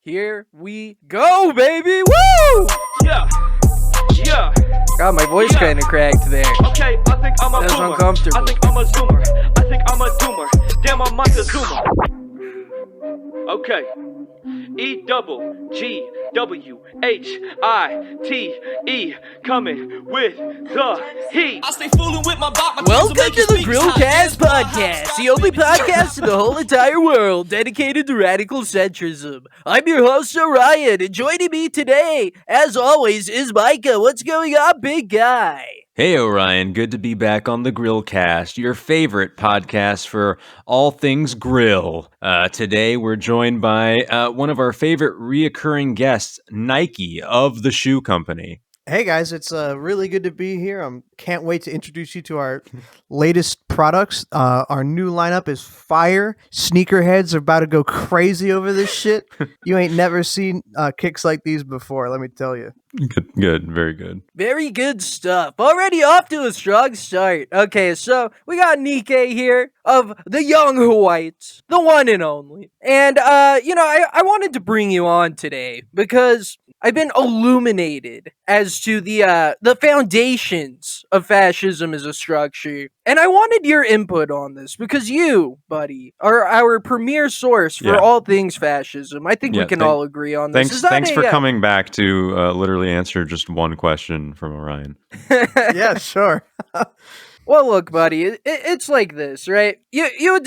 here we go, baby. Woo! Yeah. Yeah. God, my voice kind of cracked there. Okay, I think I'm a That's boomer. uncomfortable. I think I'm a zoomer. I think I'm a doomer. Damn, I'm like a zoomer. Okay. EWGWHITE coming with the heat. I stay fooling with my bot. Welcome to the Grillcast podcast, the only podcast in the whole entire world dedicated to radical centrism. I'm your host, Orion, and joining me today, as always, is Micah. What's going on, big guy? Hey Orion, good to be back on the Grillcast, your favorite podcast for all things grill. Today we're joined by one of our favorite reoccurring guests, Nike of the shoe company. Hey guys, it's really good to be here. Can't wait to introduce you to our latest products. Our new lineup is fire. Sneakerheads are about to go crazy over this shit. You ain't never seen kicks like these before, let me tell you. Good, very good. Very good stuff. Already off to a strong start. Okay, so we got Nikkei here of the Young Whites, the one and only. And, I wanted to bring you on today because I've been illuminated as to the foundations of fascism as a structure. And I wanted your input on this because you, buddy, are our premier source for all things fascism. I think we can all agree on this. Thanks for coming back to literally answer just one question from Orion. Yeah, sure. Well, look, buddy, it's like this, right? Would you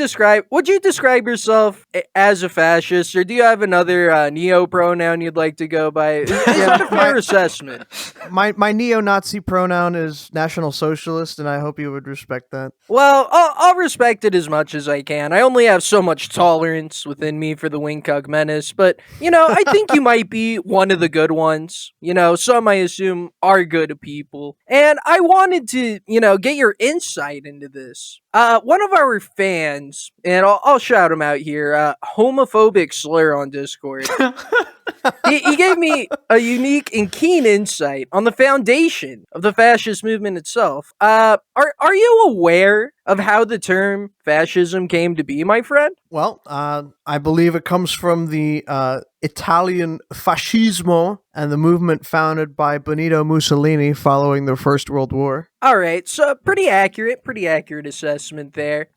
describe yourself as a fascist, or do you have another neo pronoun you'd like to go by? Is that a fair assessment? My neo-Nazi pronoun is National Socialist, and I hope you would respect that. Well, I'll respect it as much as I can. I only have so much tolerance within me for the Wingcug menace, but, I think you might be one of the good ones. Some I assume are good people. And I wanted to, get your insight into this. One of our fans, and I'll shout him out here, homophobic slur on Discord. he gave me a unique and keen insight on the foundation of the fascist movement itself. Are you aware of how the term fascism came to be, my friend? Well, I believe it comes from the Italian fascismo and the movement founded by Benito Mussolini following the First World War. All right, so pretty accurate assessment there.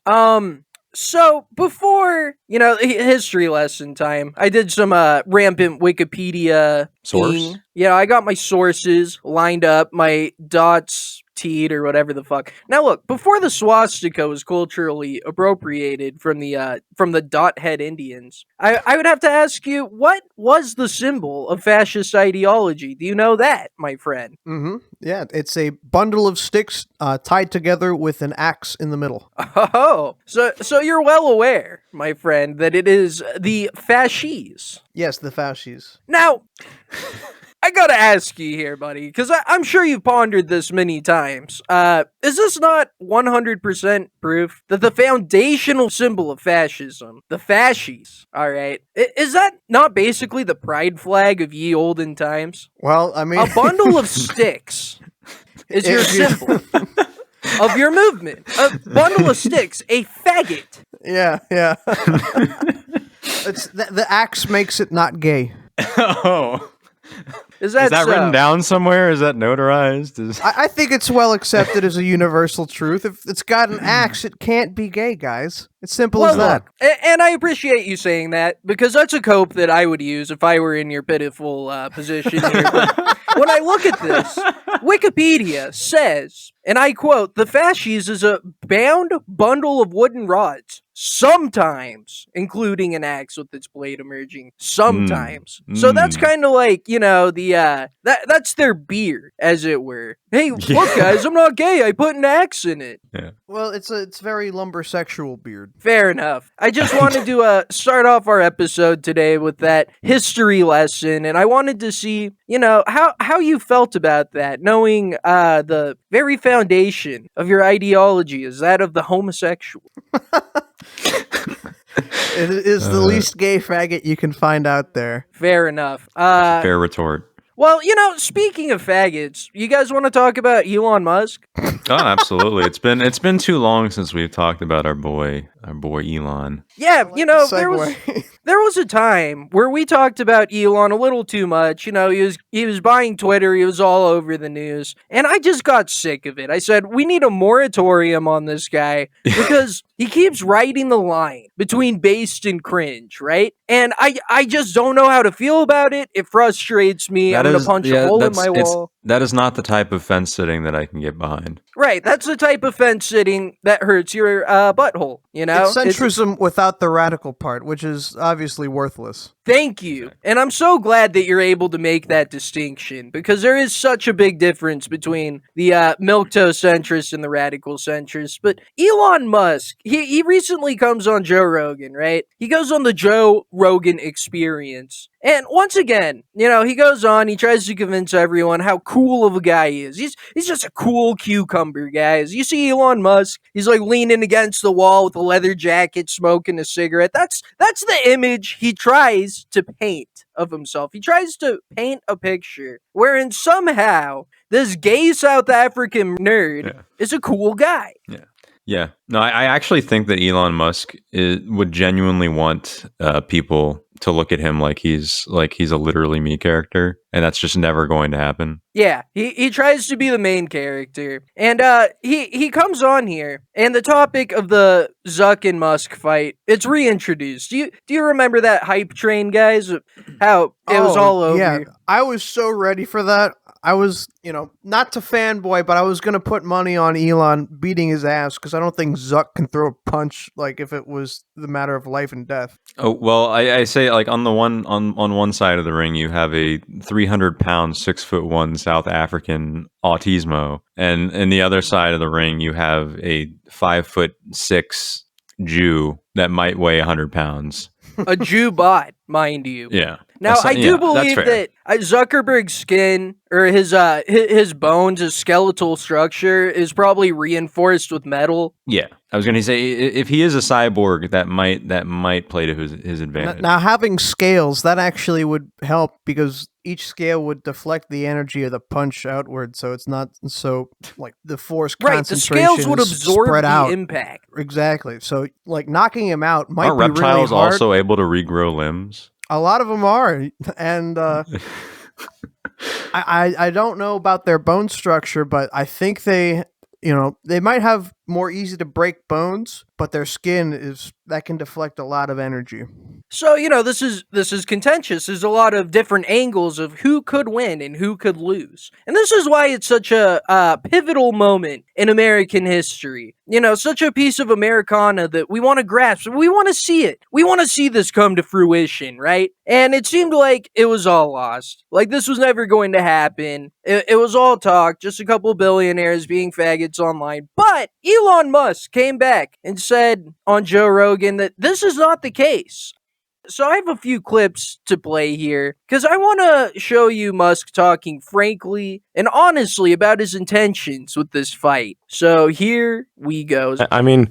So before, history lesson time, I did some rampant Wikipedia Source? I got my sources lined up, my dots teed or whatever the fuck. Now look, before the swastika was culturally appropriated from the dot head Indians, I would have to ask you, what was the symbol of fascist ideology? Do you know that, my friend? Mm-hmm. Yeah, it's a bundle of sticks tied together with an axe in the middle. Oh, so you're well aware, my friend, that it is the fasces. Yes, the fasces. Now, I gotta ask you here, buddy, because I'm sure you've pondered this many times. Is this not 100% proof that the foundational symbol of fascism, the fasces, alright, is that not basically the pride flag of ye olden times? Well, I mean... A bundle of sticks is your symbol of your movement. A bundle of sticks, a faggot. Yeah. It's the axe makes it not gay. Oh. Is that written down somewhere? Is that notarized? I think it's well accepted as a universal truth. If it's got an axe, it can't be gay, guys. It's simple as that. Look, and I appreciate you saying that, because that's a cope that I would use if I were in your pitiful position here. But when I look at this, Wikipedia says, and I quote, "The fasces is a bound bundle of wooden rods, sometimes including an axe with its blade emerging. Sometimes." So that's kind of like, that's their beard, as it were. Hey, look, guys, I'm not gay. I put an axe in it. Yeah. Well, it's very lumbersexual beard. Fair enough. I just wanted to start off our episode today with that history lesson, and I wanted to see, how you felt about that, knowing the very foundation of your ideology is that of the homosexual. It is the least gay faggot you can find out there. Fair enough. Fair retort. Well, speaking of faggots, you guys want to talk about Elon Musk? Oh, absolutely. It's been too long since we've talked about our boy Elon. Yeah, I like the there was segue. there was a time where we talked about Elon a little too much. He was buying Twitter, he was all over the news, and I just got sick of it. I said, we need a moratorium on this guy because he keeps riding the line between based and cringe, right? And I just don't know how to feel about it. It frustrates me. I'm gonna punch a hole in my wall. That is not the type of fence sitting that I can get behind. Right, that's the type of fence sitting that hurts your butthole, It's centrism without the radical part, which is obviously worthless. Thank you. And I'm so glad that you're able to make that distinction because there is such a big difference between the milquetoast centrist and the radical centrist. But Elon Musk, he recently comes on Joe Rogan, right? He goes on the Joe Rogan Experience. And once again, he goes on, he tries to convince everyone how cool of a guy he is. He's just a cool cucumber, guys. You see Elon Musk, he's like leaning against the wall with a leather jacket, smoking a cigarette. That's the image he tries to paint of himself. He tries to paint a picture wherein somehow this gay South African nerd is a cool guy. Yeah. No, I actually think that Elon Musk would genuinely want people to look at him like he's a literally me character, and that's just never going to happen. Yeah, he tries to be the main character, and he comes on here, and the topic of the Zuck and Musk fight, it's reintroduced. Do you remember that hype train, guys? How it was all over. Yeah, I was so ready for that. I was, not to fanboy, but I was gonna put money on Elon beating his ass because I don't think Zuck can throw a punch like if it was the matter of life and death. Oh well, I say like on one side of the ring you have a 300-pound, 6'1" South African autismo, and in the other side of the ring you have a 5'6" Jew that might weigh 100 pounds. A Jew bot, mind you. Yeah. Now, I do believe that Zuckerberg's skin or his bones, his skeletal structure is probably reinforced with metal. Yeah, I was going to say if he is a cyborg, that might play to his advantage. Now, having scales, that actually would help because each scale would deflect the energy of the punch outward, so it's not so like the force concentration. Right, the scales would absorb spread the out. impact. Exactly. So, like knocking him out might Are be reptiles really hard. also able to regrow limbs? A lot of them are, and I don't know about their bone structure, but I think they might have more easy to break bones, but their skin that can deflect a lot of energy. So, this is contentious. There's a lot of different angles of who could win and who could lose. And this is why it's such a pivotal moment in American history. Such a piece of Americana that we want to grasp. We want to see it. We want to see this come to fruition, right? And it seemed like it was all lost. Like this was never going to happen. It was all talk, just a couple billionaires being faggots online. But Elon Musk came back and said on Joe Rogan that this is not the case. So I have a few clips to play here because I want to show you Musk talking frankly and honestly about his intentions with this fight. So here we go. I mean,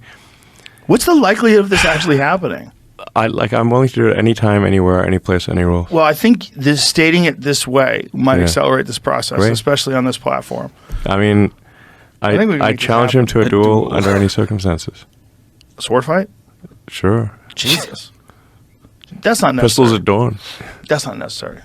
what's the likelihood of this actually happening? I'm willing to do it anytime, anywhere, any place, any rule. Well, I think stating it this way might accelerate this process, Great. Especially on this platform. I mean, I challenge him to a duel under any circumstances. A sword fight? Sure. Jesus. That's not necessary. Pistols at dawn. That's not necessary.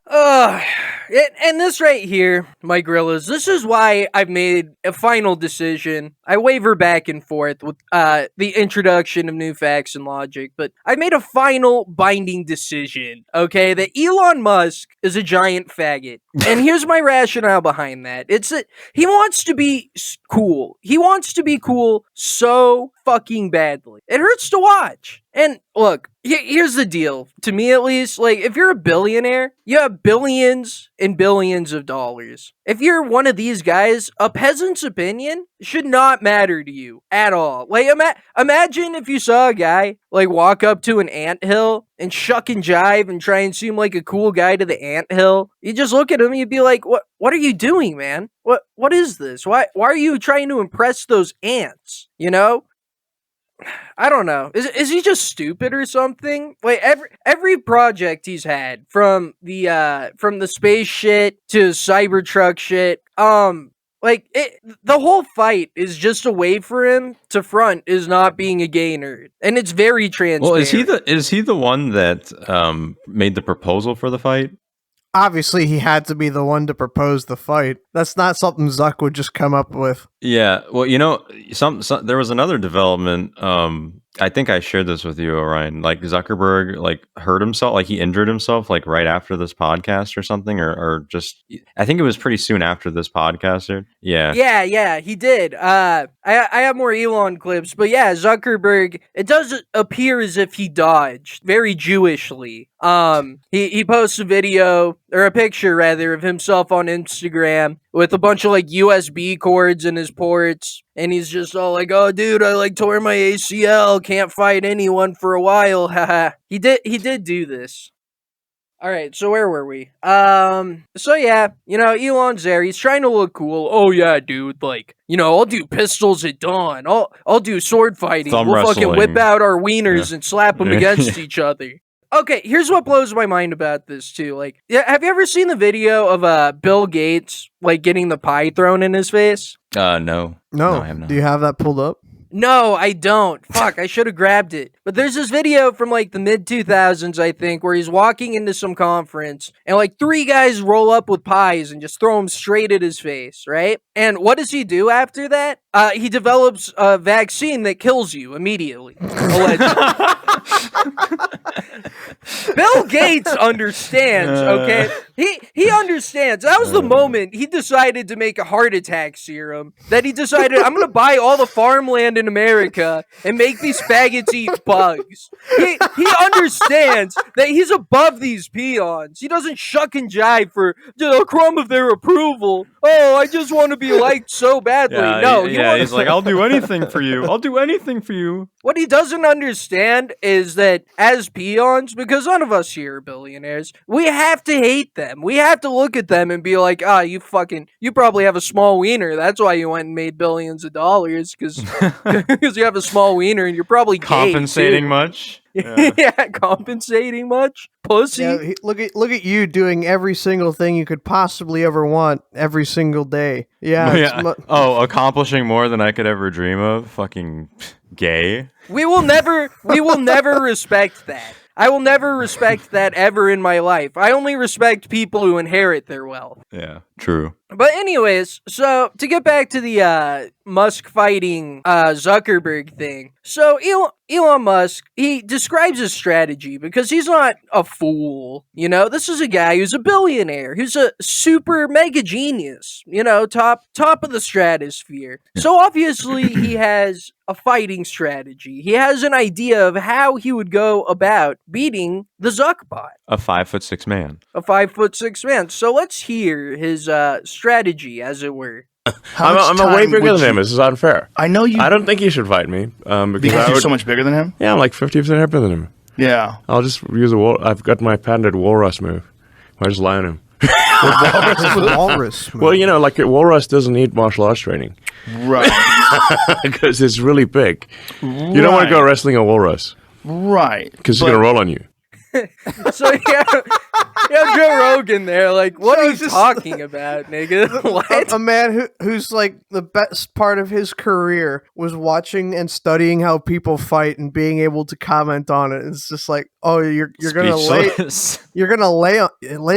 And this right here, my gorillas, this is why I've made a final decision. I waver back and forth with the introduction of new facts and logic, but I made a final binding decision, okay, that Elon Musk is a giant faggot. And here's my rationale behind that. It's that he wants to be cool. He wants to be cool so fucking badly. It hurts to watch. And look, here's the deal. To me, at least, like, if you're a billionaire, you have billions and billions of dollars. If you're one of these guys, a peasant's opinion should not matter to you at all. Like, imagine if you saw a guy, like, walk up to an anthill and shuck and jive and try and seem like a cool guy to the anthill. You just look at him and you'd be like, what are you doing, man? What is this? Why are you trying to impress those ants? I don't know. Is he just stupid or something? Like every project he's had, from the space shit to Cybertruck shit, the whole fight is just a way for him to front is not being a gay nerd, and it's very transparent. Well, is he the one that made the proposal for the fight? Obviously, he had to be the one to propose the fight. That's not something Zuck would just come up with. Yeah, well, you know, there was another development. I think I shared this with you, Orion. Like Zuckerberg, like hurt himself, like he injured himself, like right after this podcast or something, or just I think it was pretty soon after this podcast. Yeah, he did. I have more Elon clips, but yeah, Zuckerberg. It does appear as if he dodged very Jewishly. He posts a video or a picture rather of himself on Instagram with a bunch of like USB cords in his ports, and he's just all like, "Oh, dude, I like tore my ACL, can't fight anyone for a while." Haha. He did do this. All right, so where were we? So yeah, Elon's there. He's trying to look cool. Oh yeah, dude, like, I'll do pistols at dawn. I'll do sword fighting. Thumb we'll wrestling. fucking whip out our wieners and slap them against each other. Okay, here's what blows my mind about this too. Like, have you ever seen the video of Bill Gates like getting the pie thrown in his face? No, I have not. Do you have that pulled up? No, I don't. Fuck, I should have grabbed it. But there's this video from like the mid 2000s, I think, where he's walking into some conference and like 3 guys roll up with pies and just throw them straight at his face, right? And what does he do after that? He develops a vaccine that kills you immediately. Allegedly. Bill Gates understands, okay? He understands. That was the moment he decided to make a heart attack serum. That he decided, I'm going to buy all the farmland in America and make these faggots eat bugs. He understands that he's above these peons. He doesn't shuck and jive for a crumb of their approval. Oh, I just want to be liked so badly. He's like, I'll do anything for you. I'll do anything for you. What he doesn't understand is that as peons, because none of us here are billionaires, we have to hate them. We have to look at them and be like, you probably have a small wiener. That's why you went and made billions of dollars, because you have a small wiener and you're probably gay, compensating too. much. Yeah, compensating much? Pussy? Yeah, look at you doing every single thing you could possibly ever want every single day. Yeah. Accomplishing more than I could ever dream of. Fucking gay. We will never respect that. I will never respect that ever in my life. I only respect people who inherit their wealth. Yeah, true. But anyways, so to get back to the Musk fighting Zuckerberg thing. So Elon Musk, he describes his strategy because he's not a fool. This is a guy who's a billionaire, who's a super mega genius, top of the stratosphere. So obviously he has a fighting strategy. He has an idea of how he would go about beating the Zucc bot. A 5'6" man. A 5'6" man. So let's hear his strategy, as it were. I'm a way bigger than him. This is unfair. I know you. I don't think he should fight me. Because you're so much bigger than him? Yeah, I'm like 50% heavier than him. Yeah. I'll just use I've got my patented walrus move. I just lie on him. Walrus move. Well, like a walrus doesn't need martial arts training. Right. Because it's really big. You don't want to go wrestling a walrus. Right. Because he's going to roll on you. So yeah, Joe Rogan there, like, what are you talking about, nigga? What? A man who's like the best part of his career was watching and studying how people fight and being able to comment on it. It's just like, oh, you're gonna lay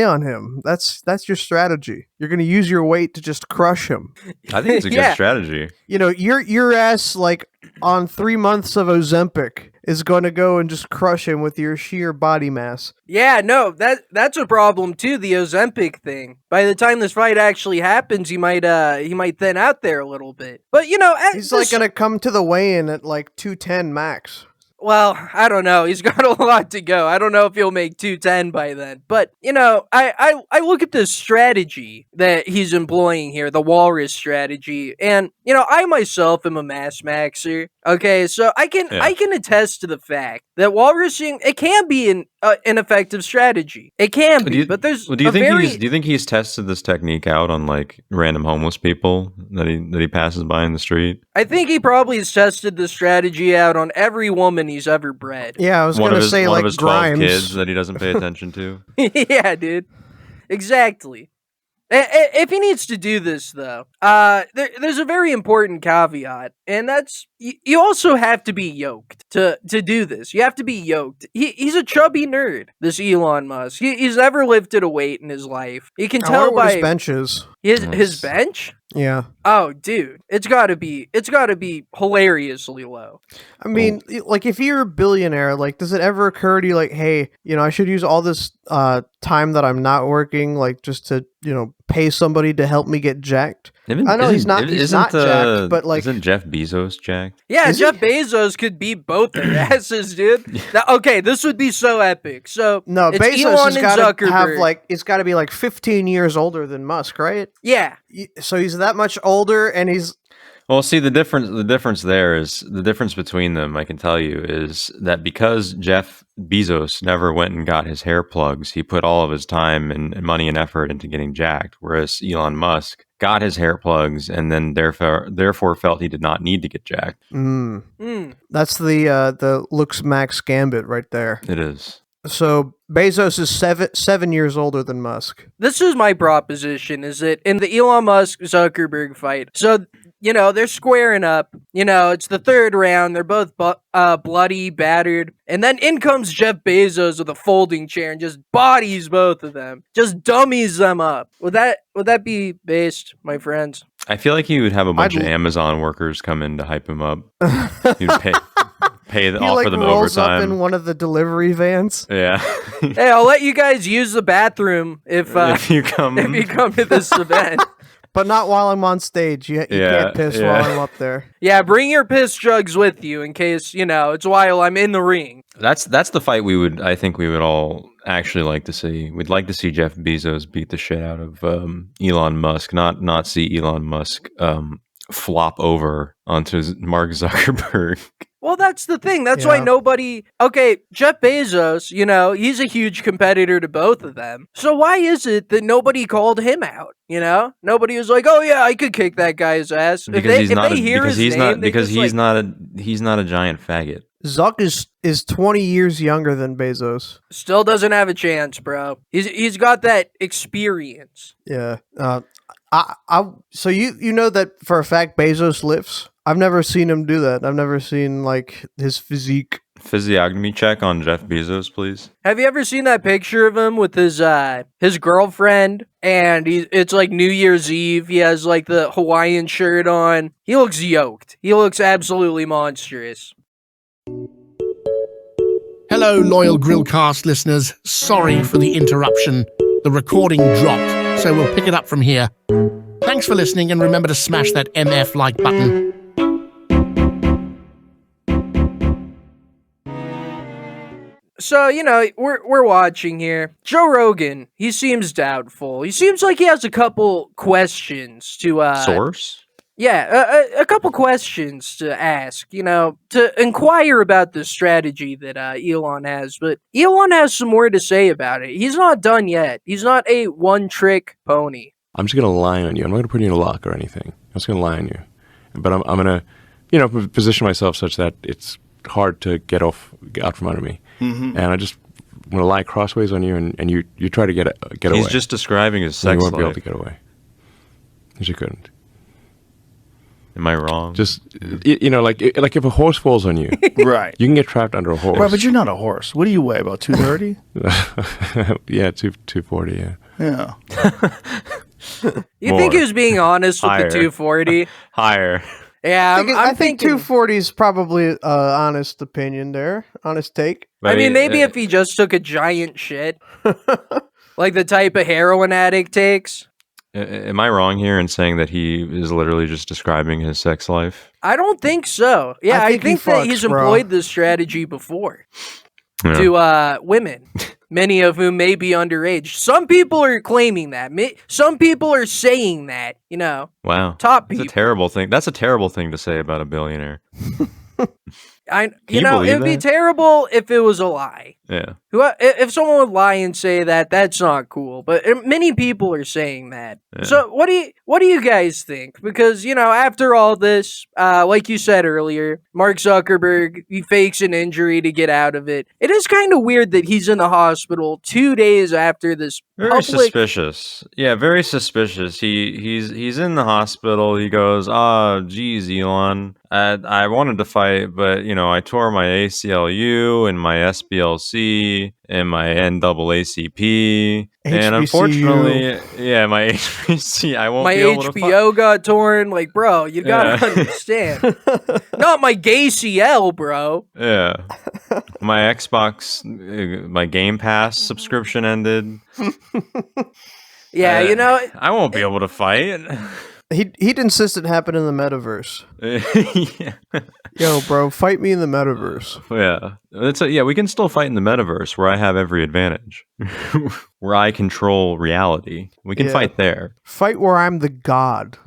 on him. That's your strategy. You're gonna use your weight to just crush him. I think it's a good strategy. Your ass, like, on 3 months of Ozempic is going to go and just crush him with your sheer body mass. Yeah, no, that's a problem too, the Ozempic thing. By the time this fight actually happens, he might thin out there a little bit. But he's like going to come to the weigh-in at like 210 max. Well, I don't know. He's got a lot to go. I don't know if he'll make 210 by then. But, I look at this strategy that he's employing here, the walrus strategy, and, I myself am a mass maxer. Okay, so I can attest to the fact that walrusing, it can be an effective strategy. It can be, but there's do you think he's tested this technique out on like random homeless people that he passes by in the street? I think he probably has tested the strategy out on every woman he's ever bred. Yeah, I was gonna say one like of his 12 Grimes. kids that he doesn't pay attention to. Yeah, dude. Exactly. If he needs to do this, though, there's a very important caveat, and that's you also have to be yoked to do this. You have to be yoked. He's a chubby nerd, this Elon Musk. He's never lifted a weight in his life. You can I tell wonder what by his bench is. his bench. Yeah. Oh, dude, it's gotta be hilariously low. I mean, like, if you're a billionaire, like, does it ever occur to you, like, hey, I should use all this time that I'm not working, like, just to, pay somebody to help me get jacked? I know he's not jacked, but, like... Isn't Jeff Bezos jacked? Yeah, Jeff Bezos could beat both their asses, dude. Okay, this would be so epic. So, no, it's Bezos Elon has and got to have, Zuckerberg. like, it's got to be, like, 15 years older than Musk, right? Yeah. So he's that much older, and he's... Well, see, the difference there is the difference between them, I can tell you, is that because Jeff Bezos never went and got his hair plugs, he put all of his time and money and effort into getting jacked, whereas Elon Musk got his hair plugs and then therefore felt he did not need to get jacked. That's the looks max gambit right there. It is. So Bezos is seven years older than Musk. This is my proposition, is that in the Elon Musk-Zuckerberg fight, so, they're squaring up. It's the third round. They're both bloody, battered. And then in comes Jeff Bezos with a folding chair and just bodies both of them. Just dummies them up. Would that be based, my friends? I feel like he would have a bunch of Amazon workers come in to hype him up. He'd offer them rolls overtime. Up in one of the delivery vans. Yeah. Hey, I'll let you guys use the bathroom if you come to this event. But not while I'm on stage. You can't piss while I'm up there. Yeah, bring your piss jugs with you in case, it's while I'm in the ring. That's the fight I think we would all actually like to see. We'd like to see Jeff Bezos beat the shit out of Elon Musk, not see Elon Musk flop over onto Mark Zuckerberg. Well, that's the thing. That's why Jeff Bezos, he's a huge competitor to both of them. So why is it that nobody called him out? Nobody was like, "Oh yeah, I could kick that guy's ass." Because he's not a giant faggot. Zuck is 20 years younger than Bezos. Still doesn't have a chance, bro. He's got that experience. Yeah. So you know that for a fact Bezos lifts? I've never seen him do that. I've never seen like his physique. Physiognomy check on Jeff Bezos, please. Have you ever seen that picture of him with his girlfriend? And it's like New Year's Eve. He has like the Hawaiian shirt on. He looks yoked. He looks absolutely monstrous. Hello, loyal Grillcast listeners. Sorry for the interruption. The recording dropped, so we'll pick it up from here. Thanks for listening, and remember to smash that MF like button. So, we're watching here. Joe Rogan, he seems doubtful. He seems like he has a couple questions to... Source? Yeah, a couple questions to ask, to inquire about the strategy that Elon has. But Elon has some more to say about it. He's not done yet. He's not a one-trick pony. I'm just going to lie on you. I'm not going to put you in a lock or anything. I'm just going to lie on you. But I'm going to, position myself such that it's hard to get out from under me. Mm-hmm. And I just want to lie crossways on you, and you try to get away. He's just describing his sex life. You won't be able to get away. Because you couldn't. Am I wrong? Just, like if a horse falls on you, right? You can get trapped under a horse. Right, but you're not a horse. What do you weigh? About 230? Yeah, 240. Yeah. Yeah. You think he was being honest with the 240? Higher. Yeah, I think 240 is probably honest opinion there. Honest take. Maybe if he just took a giant shit, like the type a heroin addict takes. Am I wrong here in saying that he is literally just describing his sex life? I don't think so. Yeah, I think that he's employed this strategy before to women, many of whom may be underage. Some people are claiming that. Some people are saying that, Wow. Top people. That's a terrible thing. That's a terrible thing to say about a billionaire. You you know, it believe would be that? terrible if it was a lie. Yeah. If someone would lie and say that, that's not cool. But many people are saying that. Yeah. So what do you guys think? Because after all this, like you said earlier, Mark Zuckerberg, he fakes an injury to get out of it. It is kind of weird that he's in the hospital 2 days after this Very public. suspicious. Yeah, very suspicious. He's in the hospital. He goes, geez, Elon, I wanted to fight, but I tore my ACLU and my SBLC and my NAACP, and HBCU. unfortunately, yeah, my HBC, I won't My be able to fight. HBO got torn. Like, bro, you gotta Yeah. understand. Not my gay CL, bro. Yeah, my Xbox, my Game Pass subscription ended. Yeah, I won't be able to fight. He'd insist it happened in the metaverse. Yeah. Yo, bro, fight me in the metaverse. Yeah, we can still fight in the metaverse where I have every advantage, where I control reality. We can Yeah. fight there. Fight where I'm the god.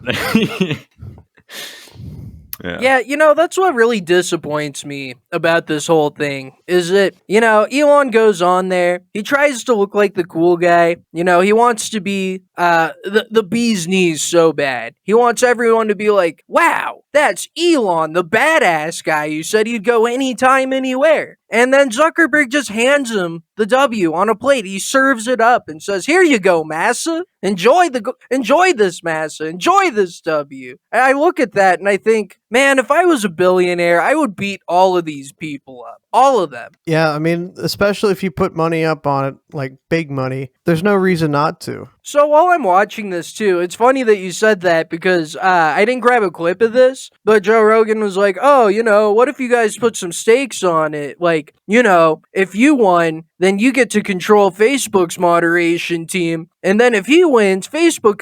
Yeah, that's what really disappoints me about this whole thing is that, Elon goes on there. He tries to look like the cool guy. He wants to be the bee's knees so bad. He wants everyone to be like, wow, that's Elon, the badass guy who said he'd go anytime, anywhere. And then Zuckerberg just hands him the W on a plate. He serves it up and says, "Here you go, massa. Enjoy this, massa. Enjoy this W." And I look at that and I think, man, if I was a billionaire, I would beat all of these people up. All of them. Yeah, I mean, especially if you put money up on it, like big money, there's no reason not to. So while I'm watching this too, it's funny that you said that because I didn't grab a clip of this, but Joe Rogan was like, "Oh, what if you guys put some stakes on it? Like, if you won, then you get to control Facebook's moderation team, and then if he wins, Facebook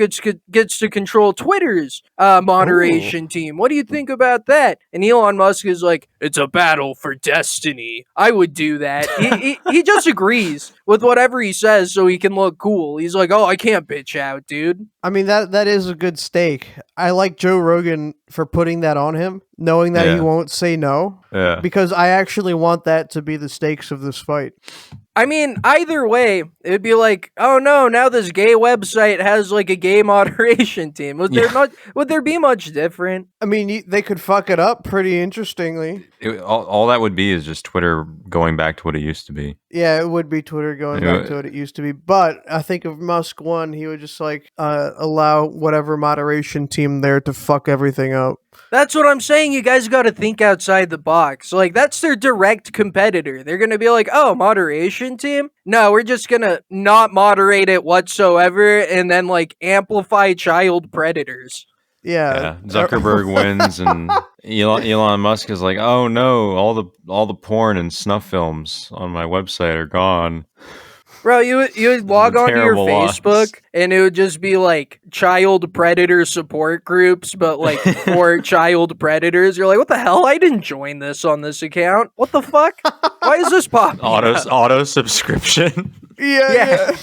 gets to control Twitter's moderation team. What do you think about that?" And Elon Musk is like, "It's a battle for destiny. I would do that." He just agrees with whatever he says so he can look cool. He's like, "Oh, I can't bitch out, dude." I mean, that is a good stake. I like Joe Rogan for putting that on him, knowing that he Yeah. won't say no, Yeah. because I actually want that to be the stakes of this fight. I mean, either way, it'd be like, oh no, now this gay website has like a gay moderation team. Would there be much different? I mean, they could fuck it up pretty interestingly. All that would be is just Twitter going back to what it used to be. Yeah, it would be Twitter going back to what it used to be. But I think if Musk won, he would just allow whatever moderation team there to fuck everything up. That's what I'm saying. You guys got to think outside the box. Like, that's their direct competitor. They're going to be like, oh, moderation team? No, we're just going to not moderate it whatsoever and then, amplify child predators. Yeah. Zuckerberg wins, and Elon Musk is like, "Oh no, all the porn and snuff films on my website are gone." Bro, you would log onto your Terrible loss. Facebook and it would just be child predator support groups, but for child predators. You're like, what the hell? I didn't join this on this account. What the fuck? Why is this popping up? Auto subscription. Yeah.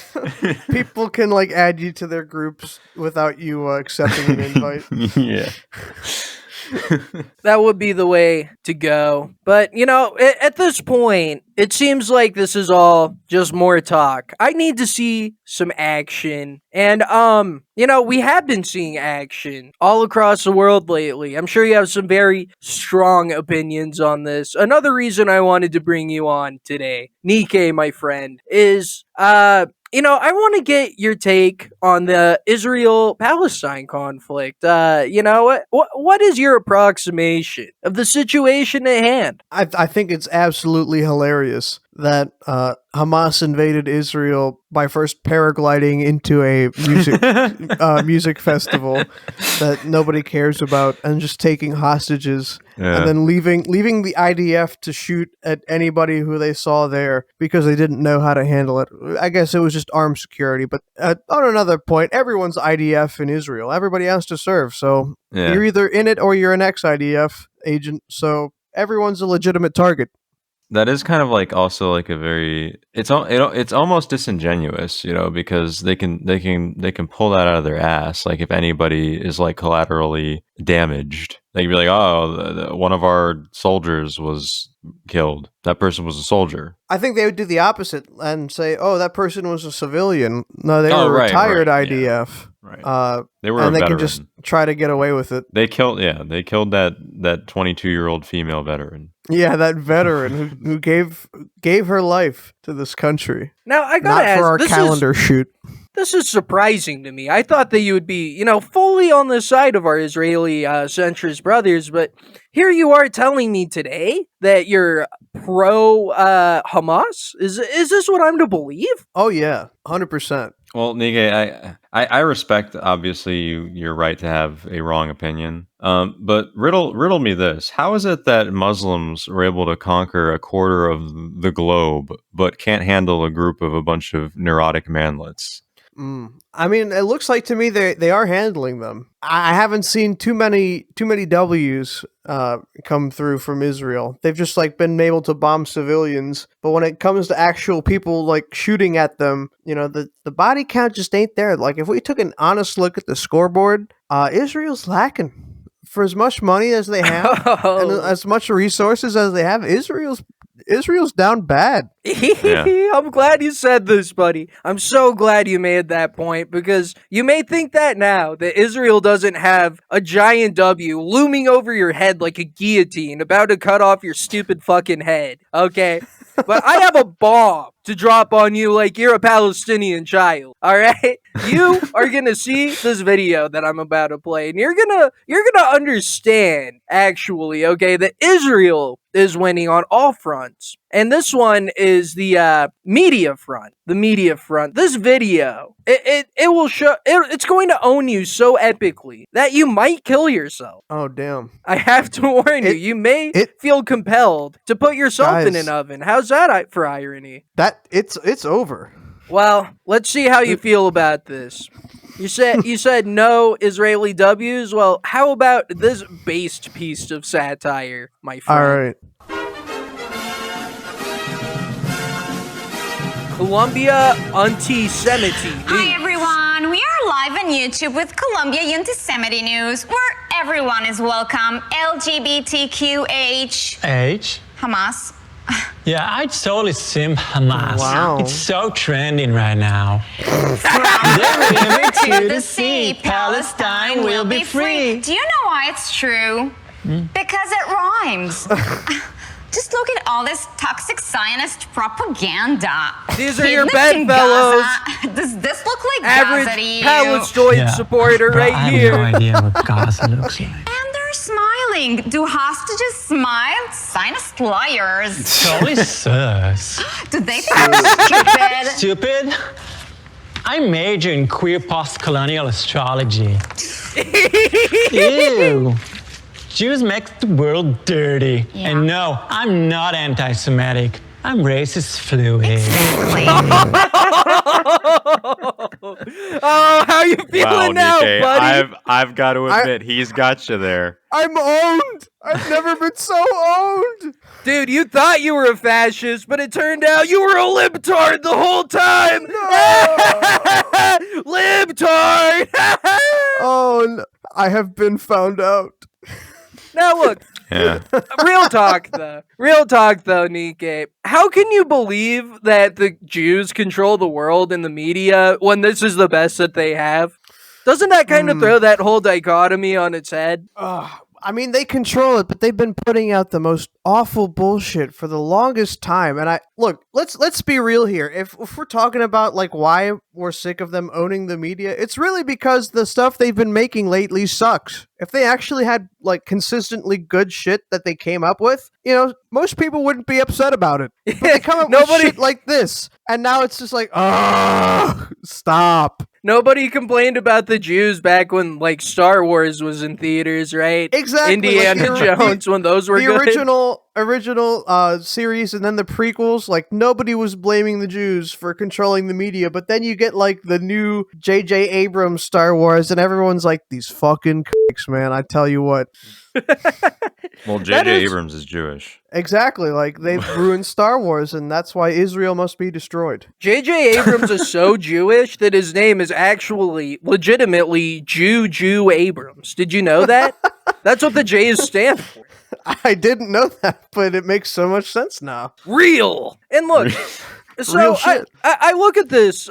People can add you to their groups without you accepting an invite. Yeah. That would be the way to go. But, at this point, it seems like this is all just more talk. I need to see some action. And, we have been seeing action all across the world lately. I'm sure you have some very strong opinions on this. Another reason I wanted to bring you on today, Nikkei, my friend, is, I want to get your take on the Israel-Palestine conflict. What is your approximation of the situation at hand? I think it's absolutely hilarious that Hamas invaded Israel by first paragliding into a music festival that nobody cares about and just taking hostages, and then leaving the IDF to shoot at anybody who they saw there because they didn't know how to handle it. I guess it was just armed security. But on another point, everyone's IDF in Israel. Everybody has to serve, so you're either in it or you're an ex-IDF agent. So everyone's a legitimate target. That is kind of like also like a very it's almost disingenuous, because they can pull that out of their ass. Like if anybody is like collaterally damaged, they can be like, oh, one of our soldiers was killed. That person was a soldier. I think they would do the opposite and say, "Oh, that person was a civilian." No, they were right, retired right, IDF. Right. They were and a they veteran. can just try to get away with it. They killed that 22-year-old female veteran. Yeah, that veteran who gave her life to this country. Now I gotta Not ask, for our calendar shoot. This is surprising to me. I thought that you would be, fully on the side of our Israeli centrist brothers, but here you are telling me today that you're pro Hamas. Is this what I'm to believe? Oh yeah, 100%. Well, Nige, I respect obviously your right to have a wrong opinion. But riddle me this: how is it that Muslims were able to conquer a quarter of the globe, but can't handle a group of a bunch of neurotic manlets? I mean, it looks like to me they are handling them. I haven't seen too many W's come through from Israel. They've just like been able to bomb civilians, but when it comes to actual people like shooting at them, the body count just ain't there. Like if we took an honest look at the scoreboard, Israel's lacking. For as much money as they have and as much resources as they have, Israel's down bad. I'm glad you said this, buddy. I'm so glad you made that point, because you may think that now, that Israel doesn't have a giant W looming over your head like a guillotine about to cut off your stupid fucking head, okay? But I have a bomb to drop on you like you're a Palestinian child, all right? You are going to see this video that I'm about to play, and you're going to understand, actually, okay, that Israel is winning on all fronts. And this one is the media front. The media front. This video, it will show, it's going to own you so epically that you might kill yourself. Oh, damn. I have to warn you, you may feel compelled to put yourself in an oven. How's that for irony? That it's over. Well, let's see how you feel about this. You said no Israeli W's. Well, how about this based piece of satire, my friend? All right. Colombia anti-Semitism. Hi everyone, we are live on YouTube with Colombia Anti-Semitic News, where everyone is welcome. LGBTQH. H? Hamas. Yeah, I totally sim Hamas. Wow. It's so trending right now. To the sea, Palestine will be free. Do you know why it's true? Because it rhymes. Just look at all this toxic Zionist propaganda. These are your bedfellows. Does this look like Average Gaza to you? Palestine supporter right here. I have no idea what Gaza looks like. And they're smiling. Do hostages smile? Zionist liars. Totally sus. Do they think I'm stupid? Stupid? I major in queer post-colonial astrology. Ew. Jews make the world dirty. Yeah. And no, I'm not anti-Semitic. I'm racist fluid. Exactly. Oh, how you feeling now, Nikkei, buddy? I've got to admit, he's got you there. I'm owned. I've never been so owned. Dude, you thought you were a fascist, but it turned out you were a libtard the whole time. Libtard. Oh, no. I have been found out. Now look, real talk though, Nikkei. How can you believe that the Jews control the world in the media when this is the best that they have? Doesn't that kind of throw that whole dichotomy on its head? I mean, they control it, but they've been putting out the most awful bullshit for the longest time. And let's be real here. If we're talking about like why we're sick of them owning the media, it's really because the stuff they've been making lately sucks. If they actually had like consistently good shit that they came up with, most people wouldn't be upset about it. But they come up with shit like this, and now it's just like, stop. Nobody complained about the Jews back when, like, Star Wars was in theaters, right? Exactly. Indiana Jones, when those were the good. series and then the prequels, like nobody was blaming the Jews for controlling the media, but then you get like the new J.J. Abrams Star Wars and everyone's like, these fucking clicks, man, I tell you what. Well, J.J. Abrams is Jewish. Exactly, like they've ruined Star Wars and that's why Israel must be destroyed. J.J. Abrams is so Jewish that his name is actually legitimately Jew Abrams. Did you know that? That's what the J's stand for. I didn't know that, but it makes so much sense now. Real. And look, so Real shit. I look at this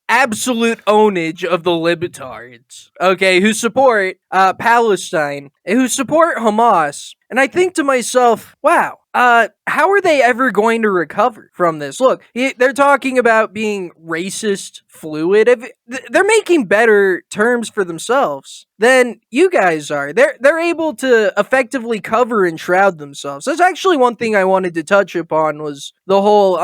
absolute ownage of the libtards, okay, who support Palestine, and who support Hamas, and I think to myself, wow, how are they ever going to recover from this? Look, they're talking about being racist fluid. They're making better terms for themselves than you guys are. They're able to effectively cover and shroud themselves. That's actually one thing I wanted to touch upon was the whole,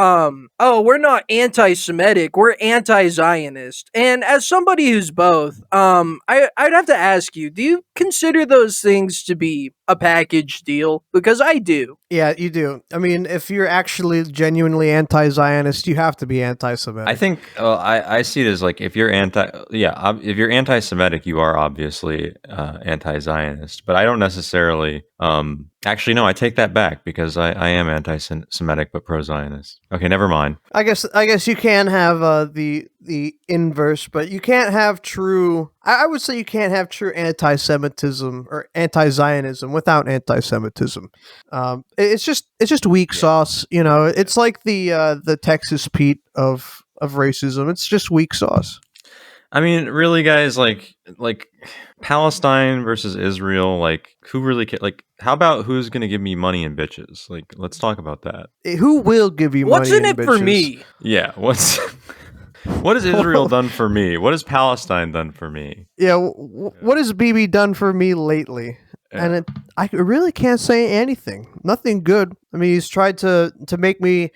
we're not anti-Semitic, we're anti-Zionist. And as somebody who's both, I'd have to ask you, do you consider those things to be a package deal? Because I do. Yeah, you do. I mean, if you're actually genuinely anti-Zionist, you have to be anti-Semitic. I think I see it as like if you're anti-Semitic, you are obviously anti-Zionist. But I don't necessarily. Actually, no, I take that back because I am anti-Semitic but pro-Zionist. Okay, never mind. I guess you can have the inverse, but you can't have true. I would say you can't have true anti-Semitism or anti-Zionism without anti-Semitism. It's just weak sauce. You know, it's like the Texas Pete of racism. It's just weak sauce. I mean, really, guys, like Palestine versus Israel, like who really like how about who's gonna give me money and bitches? Like, let's talk about that. Who will give you What's money in and it for bitches? me? Yeah, what has Israel done for me? What has Palestine done for me? Yeah, what has BB done for me lately? Yeah. And I really can't say anything. Nothing good. I mean, he's tried to make me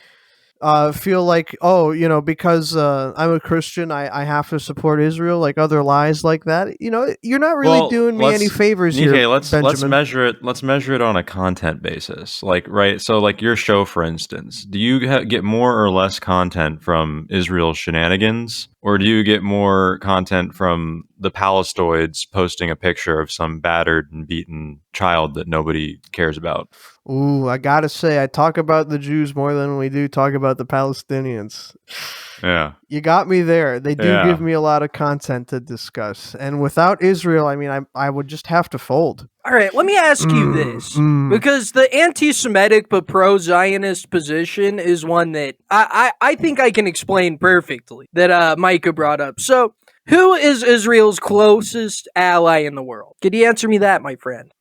feel like, oh, you know, because I'm a Christian, I have to support Israel, like other lies like that. You know, you're not really doing me any favors here, Benjamin. Let's measure it. Let's measure it on a content basis. Like, right? So, like your show, for instance, do you get more or less content from Israel's shenanigans, or do you get more content from the Palestoids posting a picture of some battered and beaten child that nobody cares about? Ooh, I gotta say, I talk about the Jews more than we do talk about the Palestinians. Yeah. You got me there. They do Yeah. give me a lot of content to discuss. And without Israel, I mean, I would just have to fold. All right, let me ask you this. Because the anti-Semitic but pro-Zionist position is one that I think I can explain perfectly, that Micah brought up. So, who is Israel's closest ally in the world? Could you answer me that, my friend?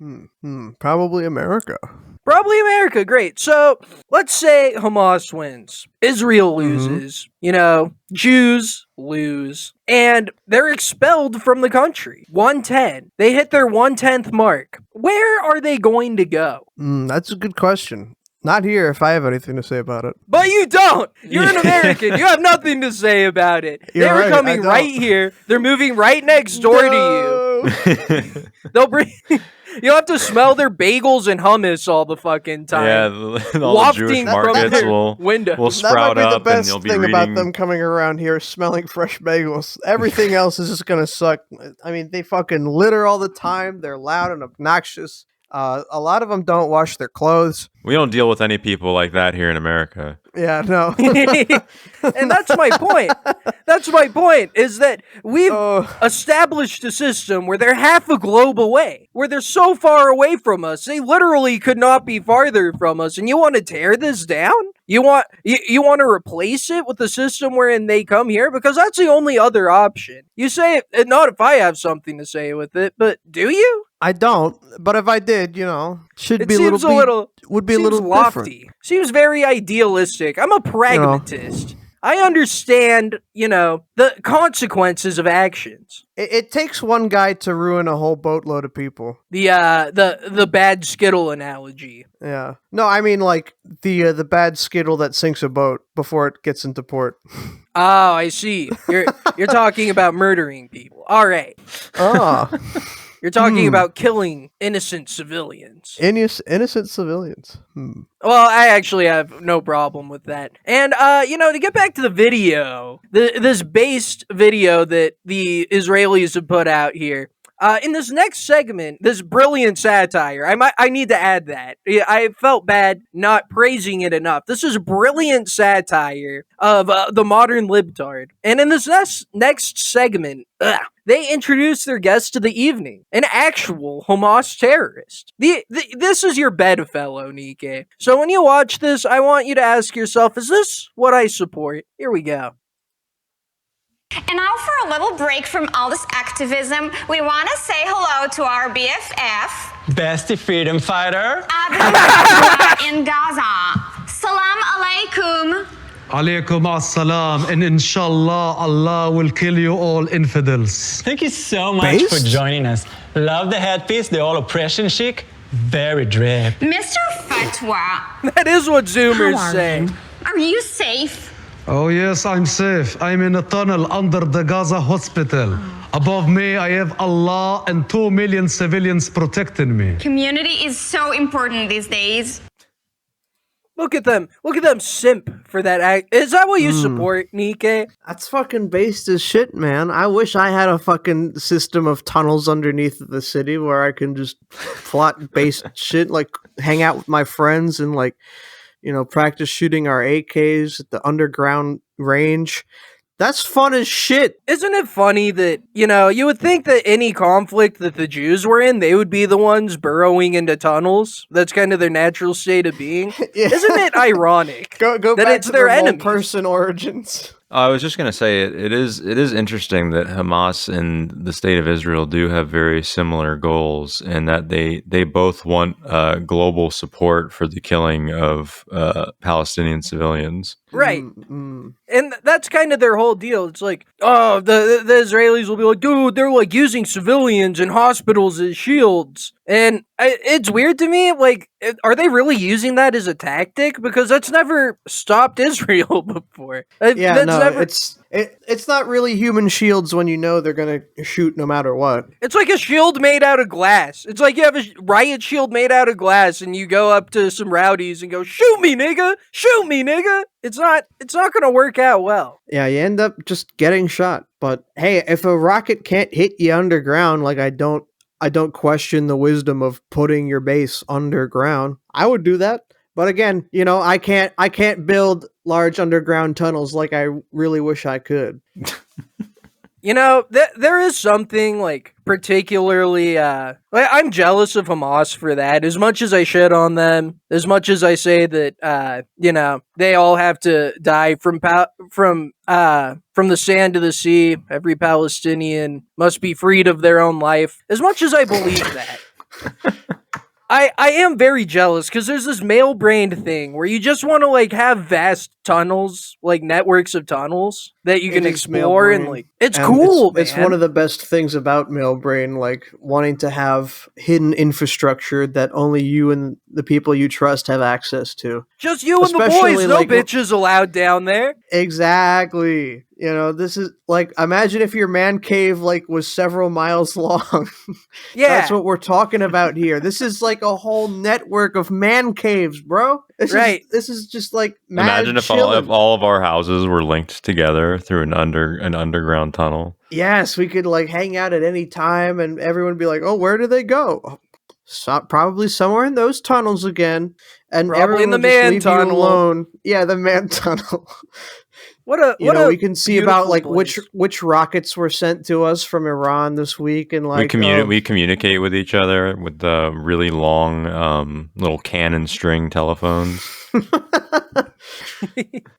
Probably America. Probably America, great. So, let's say Hamas wins. Israel loses. You know, Jews lose. And they're expelled from the country. 110. They hit their 1/10th mark. Where are they going to go? That's a good question. Not here if I have anything to say about it. But you don't! You're an American. You have nothing to say about it. You're They were right, coming I don't. right here. They're moving right next door to you. They'll bring... You'll have to smell their bagels and hummus all the fucking time. Yeah, all the Jewish Wafting from markets their window. will That sprout might be the up, and best you'll be thing reading. about them coming around here, smelling fresh bagels. Everything else is just gonna suck. I mean, they fucking litter all the time. They're loud and obnoxious. A lot of them don't wash their clothes. We don't deal with any people like that here in America. Yeah, no. And that's my point. That's my point, is that we've Oh. established a system where they're half a globe away, where they're so far away from us, they literally could not be farther from us, and you want to tear this down? You want to replace it with a system wherein they come here? Because that's the only other option. You say, not if I have something to say with it, but do you? I don't, but if I did, you know, It seems would be a little lofty. different. Seems very idealistic. I'm a pragmatist. I understand, you know, the consequences of actions. It takes one guy to ruin a whole boatload of people. The bad Skittle analogy. Yeah. No, I mean like the bad Skittle that sinks a boat before it gets into port. Oh, I see. You're talking about murdering people. All right. Ah. You're talking about killing innocent civilians. Innocent civilians. Well, I actually have no problem with that. And, to get back to the video, this based video that the Israelis have put out here, in this next segment, this brilliant satire, I need to add that. I felt bad not praising it enough. This is brilliant satire of the modern libtard. And in this next segment, they introduce their guest of the evening, an actual Hamas terrorist. This is your bedfellow, Nike. So when you watch this, I want you to ask yourself, is this what I support? Here we go. And now for a little break from all this activism, we want to say hello to our BFF, Bestie freedom fighter. in Gaza. Salam alaikum. Alaikum as-salam, and inshallah, Allah will kill you all infidels. Thank you so much for joining us. Love the headpiece, the all oppression chic. Very drip. Mr. Fatwa. That is what Zoomers say. Are you safe? Oh yes, I'm safe. I'm in a tunnel under the Gaza hospital. Above me, I have Allah and 2 million civilians protecting me. Community is so important these days. Look at them simp for that act. Is that what you support, Nike? That's fucking based as shit, man. I wish I had a fucking system of tunnels underneath the city where I can just plot based shit, like hang out with my friends and like, practice shooting our AKs at the underground range. That's fun as shit. Isn't it funny that, you would think that any conflict that the Jews were in, they would be the ones burrowing into tunnels. That's kind of their natural state of being. Yeah. Isn't it ironic go that back it's to their the enemy? person origins. I was just going to say it is interesting that Hamas and the state of Israel do have very similar goals, and that they both want global support for the killing of Palestinian civilians. Right. And that's kind of their whole deal. It's like, oh, the Israelis will be like, dude, they're like using civilians and hospitals as shields. And it's weird to me, like, are they really using that as a tactic? Because that's never stopped Israel before. It's not really human shields when you know they're gonna shoot no matter what. It's like a shield made out of glass. It's like you have a riot shield made out of glass, and you go up to some rowdies and go, "Shoot me, nigga! Shoot me, nigga!" It's not gonna work out well. Yeah, you end up just getting shot. But hey, if a rocket can't hit you underground, like I don't question the wisdom of putting your base underground. I would do that. But again, I can't build large underground tunnels like I really wish I could. There is something like particularly I'm jealous of Hamas for that. As much as I shit on them, as much as I say that they all have to die from the sand to the sea, every Palestinian must be freed of their own life. As much as I believe that, I am very jealous because there's this male-brained thing where you just want to like have vast tunnels, like networks of tunnels that you can explore, and like it's cool. It's one of the best things about male brain, like wanting to have hidden infrastructure that only you and the people you trust have access to. Just you and the boys, no bitches allowed down there. Exactly. This is like, imagine if your man cave like was several miles long. Yeah. That's what we're talking about here. This is like a whole network of man caves, bro. This is just like imagine if all of our houses were linked together through an underground tunnel. Yes, we could like hang out at any time and everyone would be like, oh, where do they go? Probably somewhere in those tunnels again. And probably everyone in the would just man leave tunnel. you alone. Yeah, the man tunnel. We can see about like which rockets were sent to us from Iran this week, and like we communicate with each other with the really long little cannon string telephones.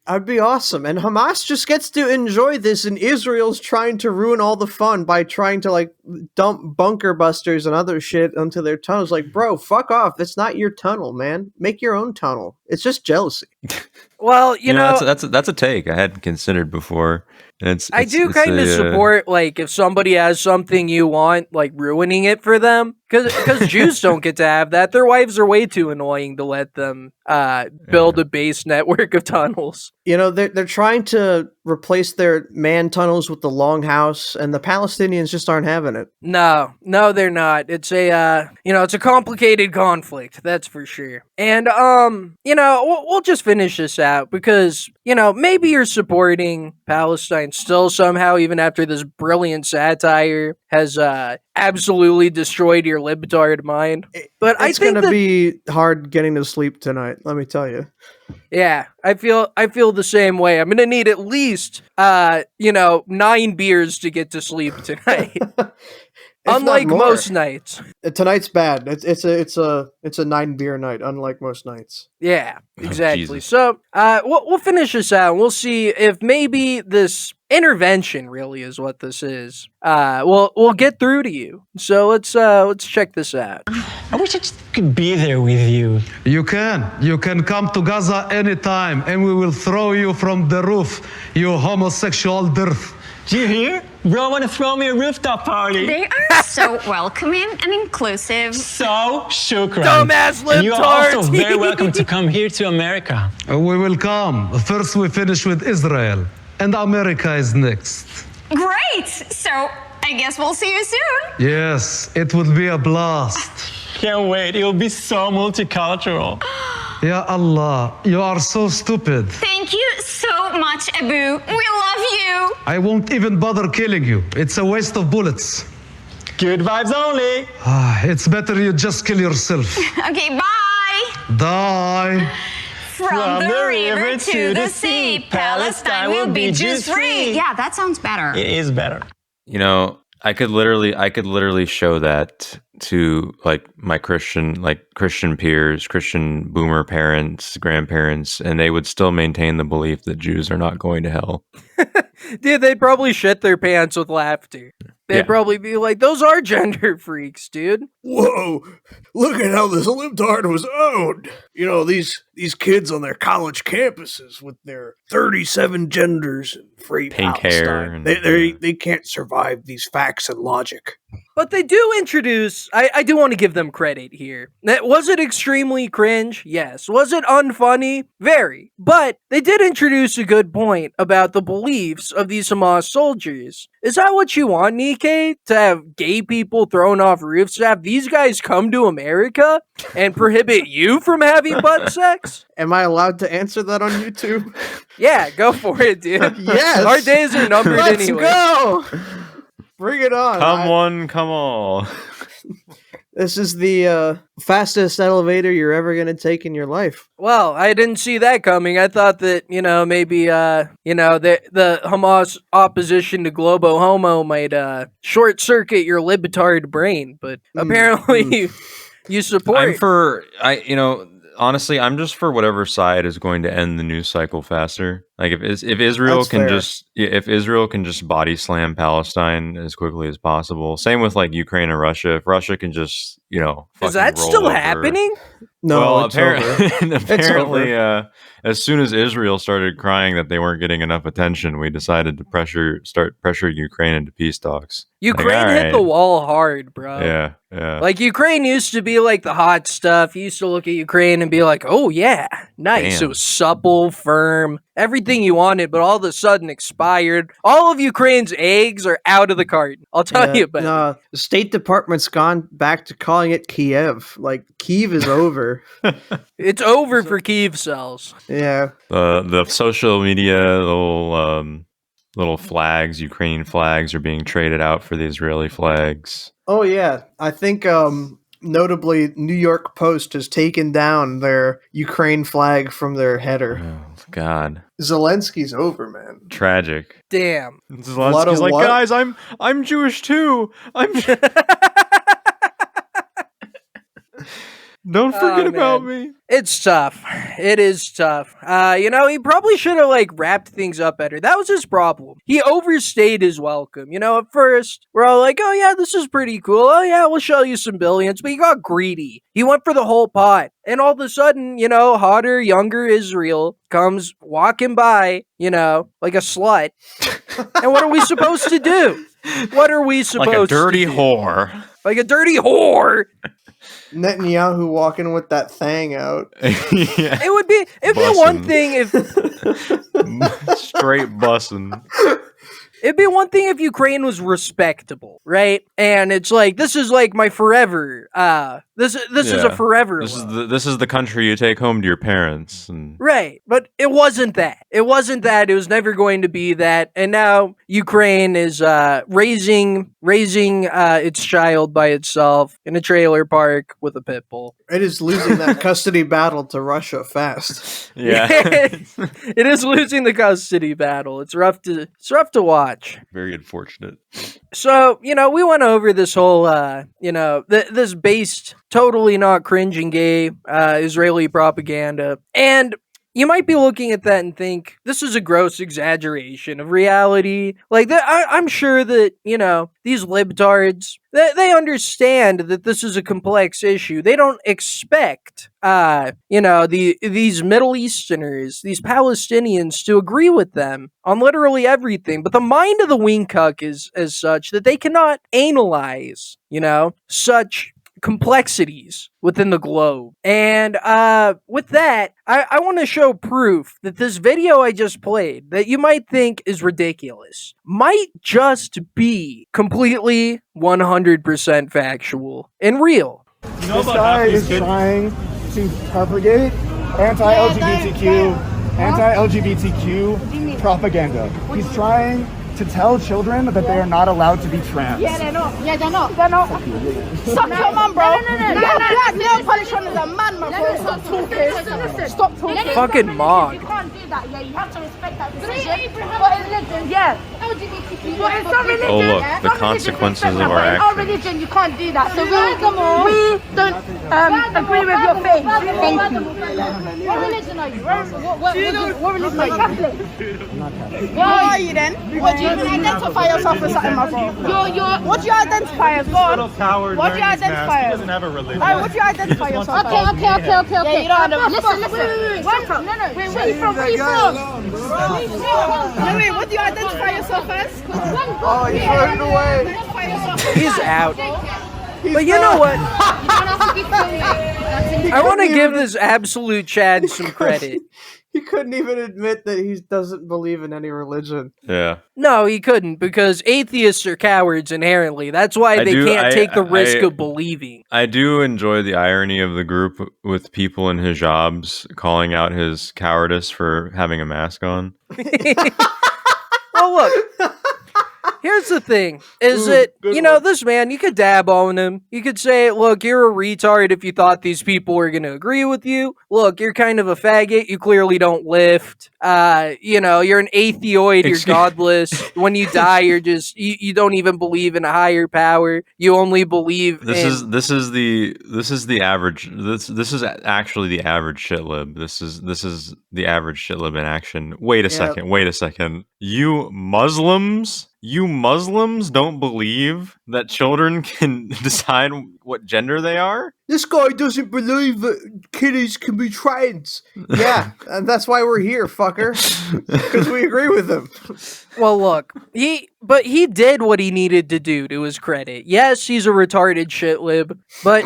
That'd be awesome. And Hamas just gets to enjoy this, and Israel's trying to ruin all the fun by trying to like dump bunker busters and other shit onto their tunnels. Like, bro, fuck off. It's not your tunnel, man. Make your own tunnel. It's just jealousy. Well, that's a take I hadn't considered before. I do kind of support like if somebody has something you want, like ruining it for them, because Jews don't get to have that. Their wives are way too annoying to let them build a base network of tunnels. They're trying to replace their man tunnels with the longhouse, and the Palestinians just aren't having it. No, they're not. It's a, it's a complicated conflict, that's for sure. And, we'll just finish this out because, maybe you're supporting Palestine still somehow, even after this brilliant satire has, absolutely destroyed your libtard mind. But It's going to be hard getting to sleep tonight, let me tell you. Yeah, I feel the same way. I'm gonna need at least 9 beers to get to sleep tonight. Unlike most nights. Tonight's bad. It's a 9 beer night, unlike most nights. Yeah, exactly. Jesus. So we'll finish this out. We'll see if maybe this intervention really is what this is. We'll get through to you. So let's check this out. I wish I just could be there with you. You can come to Gaza anytime, and we will throw you from the roof, you homosexual dearth. Do you hear? Bro, want to throw me a rooftop party. They are so welcoming and inclusive. So shukran. Dumbass And you are libtard. also very welcome to come here to America. We will come. First, we finish with Israel, and America is next. Great! So, I guess we'll see you soon. Yes, it will be a blast. Can't wait. It will be so multicultural. Ya Allah, you are so stupid. Thank you so much, Abu. We love you. I won't even bother killing you. It's a waste of bullets. Good vibes only. It's better you just kill yourself. Okay, bye. Die. From the river to the sea, Palestine will be Jews free. Yeah, that sounds better. It is better. I could literally show that to like my Christian peers, Christian boomer parents, grandparents, and they would still maintain the belief that Jews are not going to hell. Dude, they'd probably shit their pants with laughter. They'd probably be like, those are gender freaks, dude. Whoa, look at how this libtard was owned. These kids on their college campuses with their 37 genders and free Pink hair Palestine. They can't survive these facts and logic. But they do introduce, I do want to give them credit here. Was it extremely cringe? Yes. Was it unfunny? Very. But they did introduce a good point about the beliefs of these Hamas soldiers. Is that what you want, Nikkei? To have gay people thrown off roofs? To have these guys come to America and prohibit you from having butt sex? Am I allowed to answer that on YouTube? Yeah, go for it, dude. Yes. Our days are numbered anyway. Let's go. Bring it on. Come one, come all. This is the fastest elevator you're ever going to take in your life. Well, I didn't see that coming. I thought that, maybe, the Hamas opposition to Globo Homo might short circuit your libtard brain, but apparently you support. Honestly, I'm just for whatever side is going to end the news cycle faster. Like if Israel That's can fair. just body slam Palestine as quickly as possible. Same with like Ukraine and Russia. If Russia can just is that still happening? No, well, it's over. apparently, as soon as Israel started crying that they weren't getting enough attention, we decided to start pressuring Ukraine into peace talks. Ukraine hit the wall hard, bro. Yeah. Like, Ukraine used to be, like, the hot stuff. You used to look at Ukraine and be like, oh, yeah, nice. Damn. It was supple, firm, everything you wanted, but all of a sudden expired. All of Ukraine's eggs are out of the carton. I'll tell you about it. The State Department's gone back to calling it Kiev. Like, Kiev is over. It's over for Kiev cells. Yeah. The social media little flags, Ukrainian flags, are being traded out for the Israeli flags. Oh, yeah. I think notably New York Post has taken down their Ukraine flag from their header. Oh, God. Zelensky's over, man. Tragic. Damn. Zelensky's like, what? guys, I'm Jewish too. Don't forget about me. It's tough. It is tough. He probably should have, like, wrapped things up better. That was his problem. He overstayed his welcome. At first, we're all like, oh, yeah, this is pretty cool. Oh, yeah, we'll show you some billions. But he got greedy. He went for the whole pot. And all of a sudden, hotter, younger Israel comes walking by, like a slut. And what are we supposed to do? What are we supposed to do? Like a dirty whore. like a dirty whore. Netanyahu walking with that thing out. Yeah. It'd be one thing if Straight bussin'. it'd be one thing if Ukraine was respectable, right? And it's like, this is like my forever. This is a forever. This is the country you take home to your parents. And Right, but it wasn't that. It wasn't that. It was never going to be that. And now Ukraine is raising its child by itself in a trailer park with a pit bull. It is losing that custody battle to Russia fast. yeah. It is losing the custody battle. It's rough to watch. Very unfortunate. So, we went over this whole, this based, totally not cringing gay Israeli propaganda. And you might be looking at that and think, this is a gross exaggeration of reality. Like, I'm sure that, these libtards, they understand that this is a complex issue. They don't expect, these Middle Easterners, these Palestinians to agree with them on literally everything. But the mind of the wingcuck is as such that they cannot analyze, such complexities within the globe. And with that, I want to show proof that this video I just played, that you might think is ridiculous, might just be completely 100% factual and real. This guy is trying to propagate anti-LGBTQ propaganda. He's trying to tell children that they are not allowed to be trans. Yeah, they're not. Yeah, they're not. They're not. Suck your mum, bro. No. Black nail polish on is a man, bro. Stop talking. Stop talking. Fucking mog. You can't do that. Yeah, you have to respect that decision. But in religion, yeah. LGBTQ. But in some religion, Oh, look, the consequences of our in our actions. religion, you can't do that. So we don't agree with your faith. Thank you. What religion are you? What religion are you? Catholic. What are you then? What do you identify yourself as, my bro? What do you identify as? God? What do you identify as? He doesn't have a religion. What do you identify yourself as? Okay. Yeah, you don't have a... Listen. Wait, from. No, wait, what do you identify yourself as? Oh, he's running away. He's out. But you know what? I want to give this absolute Chad some credit. He couldn't even admit that he doesn't believe in any religion. Yeah. No, he couldn't, because atheists are cowards inherently. That's why they can't take the risk of believing. I do enjoy the irony of the group with people in hijabs calling out his cowardice for having a mask on. Well, look. Here's the thing, is that, this man, you could dab on him. You could say, look, you're a retard if you thought these people were going to agree with you. Look, you're kind of a faggot. You clearly don't lift. You're an atheoid. You're godless. When you die, you're just, you don't even believe in a higher power. You only believe This is actually the average shitlib. This is the average shitlib in action. Wait a second. You Muslims don't believe that children can decide what gender they are? This guy doesn't believe that kiddies can be trans. Yeah, and that's why we're here, fucker. Because we agree with him. Well, look, he did what he needed to do, to his credit. Yes, he's a retarded shitlib, but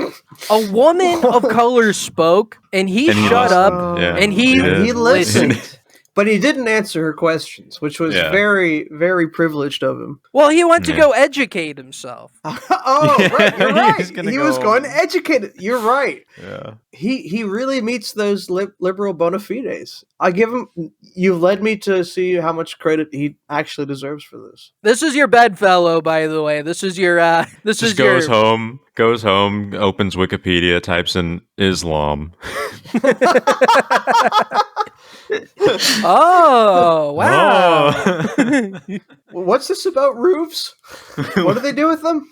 a woman of color spoke, and he shut up, and he listened. But he didn't answer her questions, which was very, very privileged of him. Well, he went to go educate himself. Right, you're right. He was going to educate it. You're right. Yeah. He really meets those liberal bona fides. I give him. You've led me to see how much credit he actually deserves for this. This is your bedfellow, by the way. This is your. Goes home, opens Wikipedia, types in Islam. Oh, wow. What's this about roofs? What do they do with them?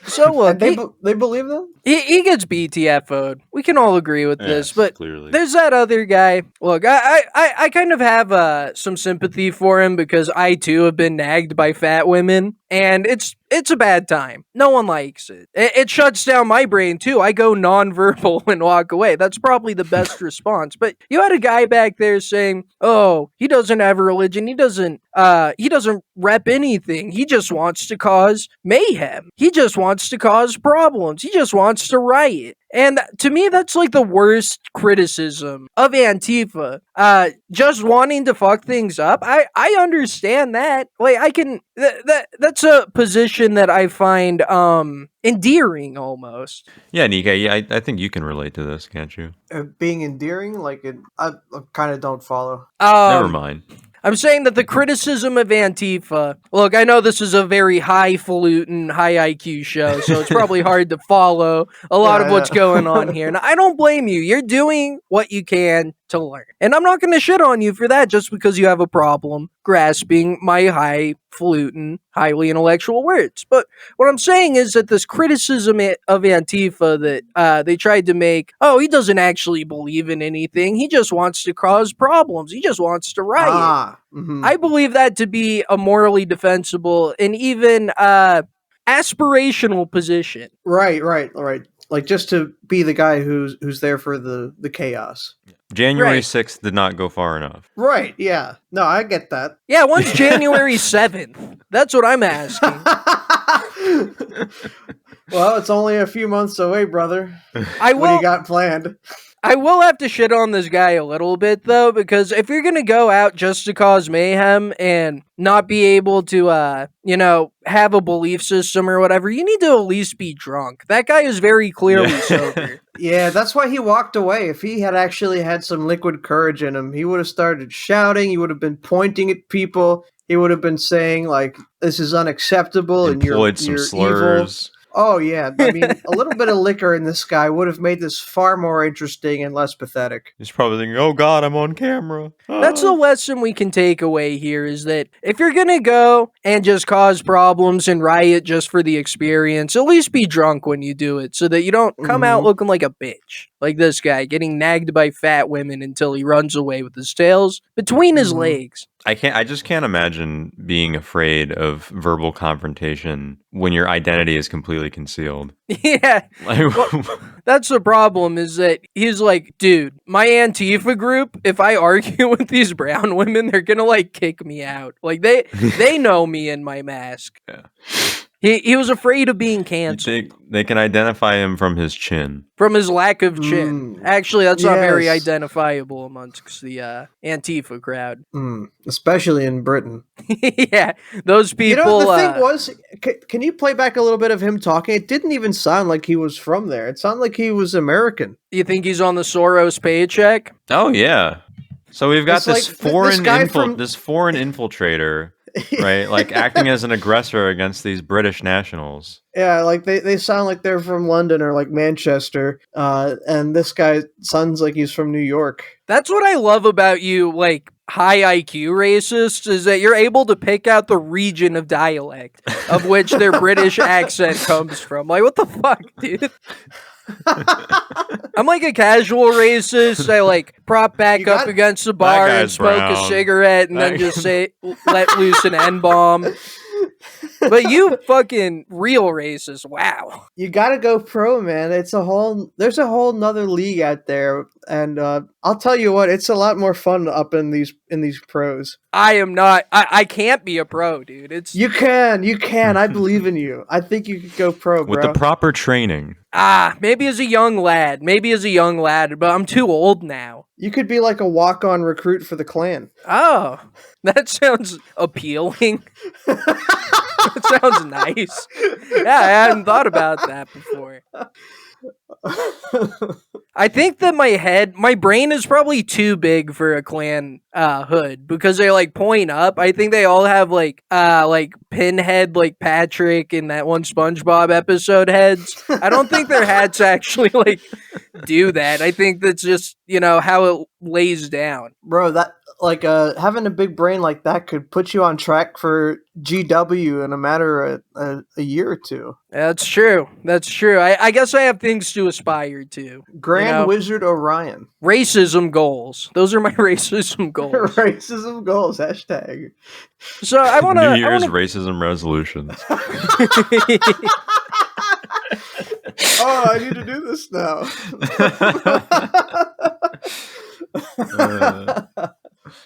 So look, they believe them? He gets BTFO'd. We can all agree with this, but clearly. There's that other guy. Look, I kind of have some sympathy for him, because I too have been nagged by fat women. and it's a bad time. No one likes it. It shuts down my brain too. I go nonverbal and walk away. That's probably the best response. But you had a guy back there saying, "Oh, he doesn't have a religion. He doesn't rep anything. He just wants to cause mayhem. He just wants to cause problems. He just wants to riot." And to me, that's like the worst criticism of Antifa. Just wanting to fuck things up. I understand that. Like, I can. That's a position that I find endearing almost. Yeah, Nika, I think you can relate to this, can't you? Being endearing, like I kind of don't follow. Never mind. I'm saying that the criticism of Antifa, look, I know this is a very highfalutin, high IQ show, so it's probably hard to follow a lot of what's going on here. And I don't blame you. You're doing what you can to learn. And I'm not going to shit on you for that just because you have a problem grasping my highfalutin, highly intellectual words. But what I'm saying is that this criticism of Antifa that they tried to make, oh, he doesn't actually believe in anything. He just wants to cause problems. He just wants to riot. I believe that to be a morally defensible and even aspirational position. Right. Like just to be the guy who's there for the chaos. January Right. 6th did not go far enough. Right, yeah. No, I get that. Yeah, when's January 7th? That's what I'm asking. Well, it's only a few months away, brother. I What do will. you got planned? I will have to shit on this guy a little bit though, because if you're gonna go out just to cause mayhem and not be able to, have a belief system or whatever, you need to at least be drunk. That guy is very clearly sober. Yeah, that's why he walked away. If he had actually had some liquid courage in him, he would have started shouting. He would have been pointing at people. He would have been saying, like, this is unacceptable and Employed some you're slurs. evil. Oh, yeah. I mean, a little bit of liquor in this guy would have made this far more interesting and less pathetic. He's probably thinking, oh God, I'm on camera. That's the lesson we can take away here is that if you're gonna go and just cause problems and riot just for the experience, at least be drunk when you do it so that you don't come out looking like a bitch. Like this guy getting nagged by fat women until he runs away with his tails between his legs. I just can't imagine being afraid of verbal confrontation when your identity is completely concealed. Yeah. Well, that's the problem is that he's like, dude, my Antifa group, if I argue with these brown women, they're gonna like kick me out. Like they know me in my mask. Yeah. He was afraid of being canceled. They can identify him from his chin. From his lack of chin. Actually, that's not very Yes. identifiable amongst the Antifa crowd. Especially in Britain. Yeah, those people. You know, the thing was, can you play back a little bit of him talking? It didn't even sound like he was from there. It sounded like he was American. You think he's on the Soros paycheck? Oh yeah. So we've got It's this like, foreign this guy from- this foreign infiltrator, right? Like acting as an aggressor against these British nationals. Yeah, like they sound like they're from London or like Manchester, and this guy sounds like he's from New York. That's what I love about you, like high IQ racists, is that you're able to pick out the region of dialect of which their British accent comes from. Like, what the fuck, dude? I'm like a casual racist. I like prop back up against the bar and guy's smoke brown. a cigarette and then just say, let loose an N-bomb. But you fucking real racist. Wow. You gotta go pro, man. There's a whole nother league out there, and I'll tell you what, it's a lot more fun up in these pros. I am not. I can't be a pro, dude. You can. I believe in you. I think you could go pro, bro. With the proper training. Maybe as a young lad, but I'm too old now. You could be like a walk-on recruit for the Klan. Oh, that sounds appealing. That sounds nice. Yeah, I hadn't thought about that before. I think that my brain is probably too big for a Klan hood because they like point up. I think they all have like pinhead like Patrick in that one SpongeBob episode heads. I don't think their hats actually like do that. I think that's just how it lays down. Bro, that like having a big brain like that could put you on track for GW in a matter of a year or two. That's true. That's true. I guess I have things to aspire to. Grand Wizard Orion. Racism goals. Those are my racism goals. Racism goals. Hashtag. So I want to. New Year's racism resolutions. Oh, I need to do this now.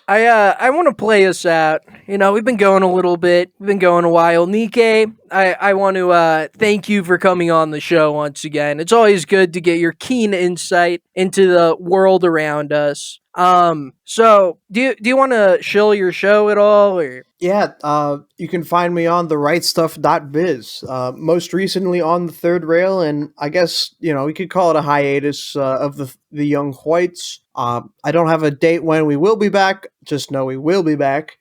I want to play us out. You know, we've been going a little bit. We've been going a while. Nikkei, I want to thank you for coming on the show once again. It's always good to get your keen insight into the world around us. So do you want to shill your show at all, or? Yeah, you can find me on therightstuff.biz, most recently on the third rail, and I guess, we could call it a hiatus of the young whites. I don't have a date when we will be back, just know we will be back.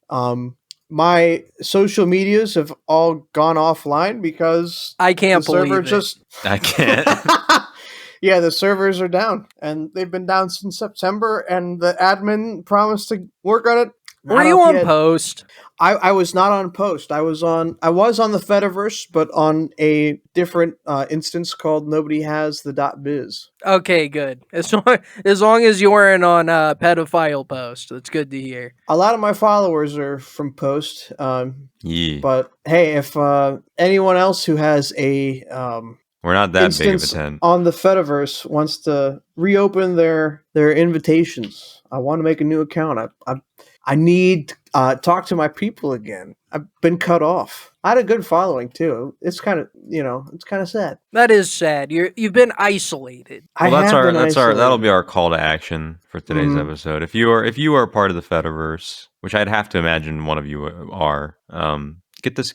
My social medias have all gone offline because I can't believe it. I can't. Yeah, the servers are down, and they've been down since September, and the admin promised to work on it. Were you on Post? I was not on Post. I was on the Fediverse, but on a different instance called Nobody Has the .biz. Okay, good. As long as you weren't on pedophile Post, that's good to hear. A lot of my followers are from Post. Yeah. But hey, if anyone else who has a we're not that big of a tent on the Fediverse wants to reopen their invitations, I want to make a new account. I need talk to my people again. I've been cut off. I had a good following too. It's kind of it's kind of sad. That is sad. You've been isolated. Well, that'll be our call to action for today's episode. If you are part of the Fediverse, which I'd have to imagine one of you are, get this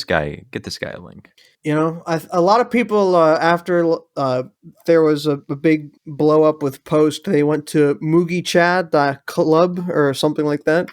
guy a link. A lot of people after there was a big blow up with Post, they went to MoogieCha.club or something like that.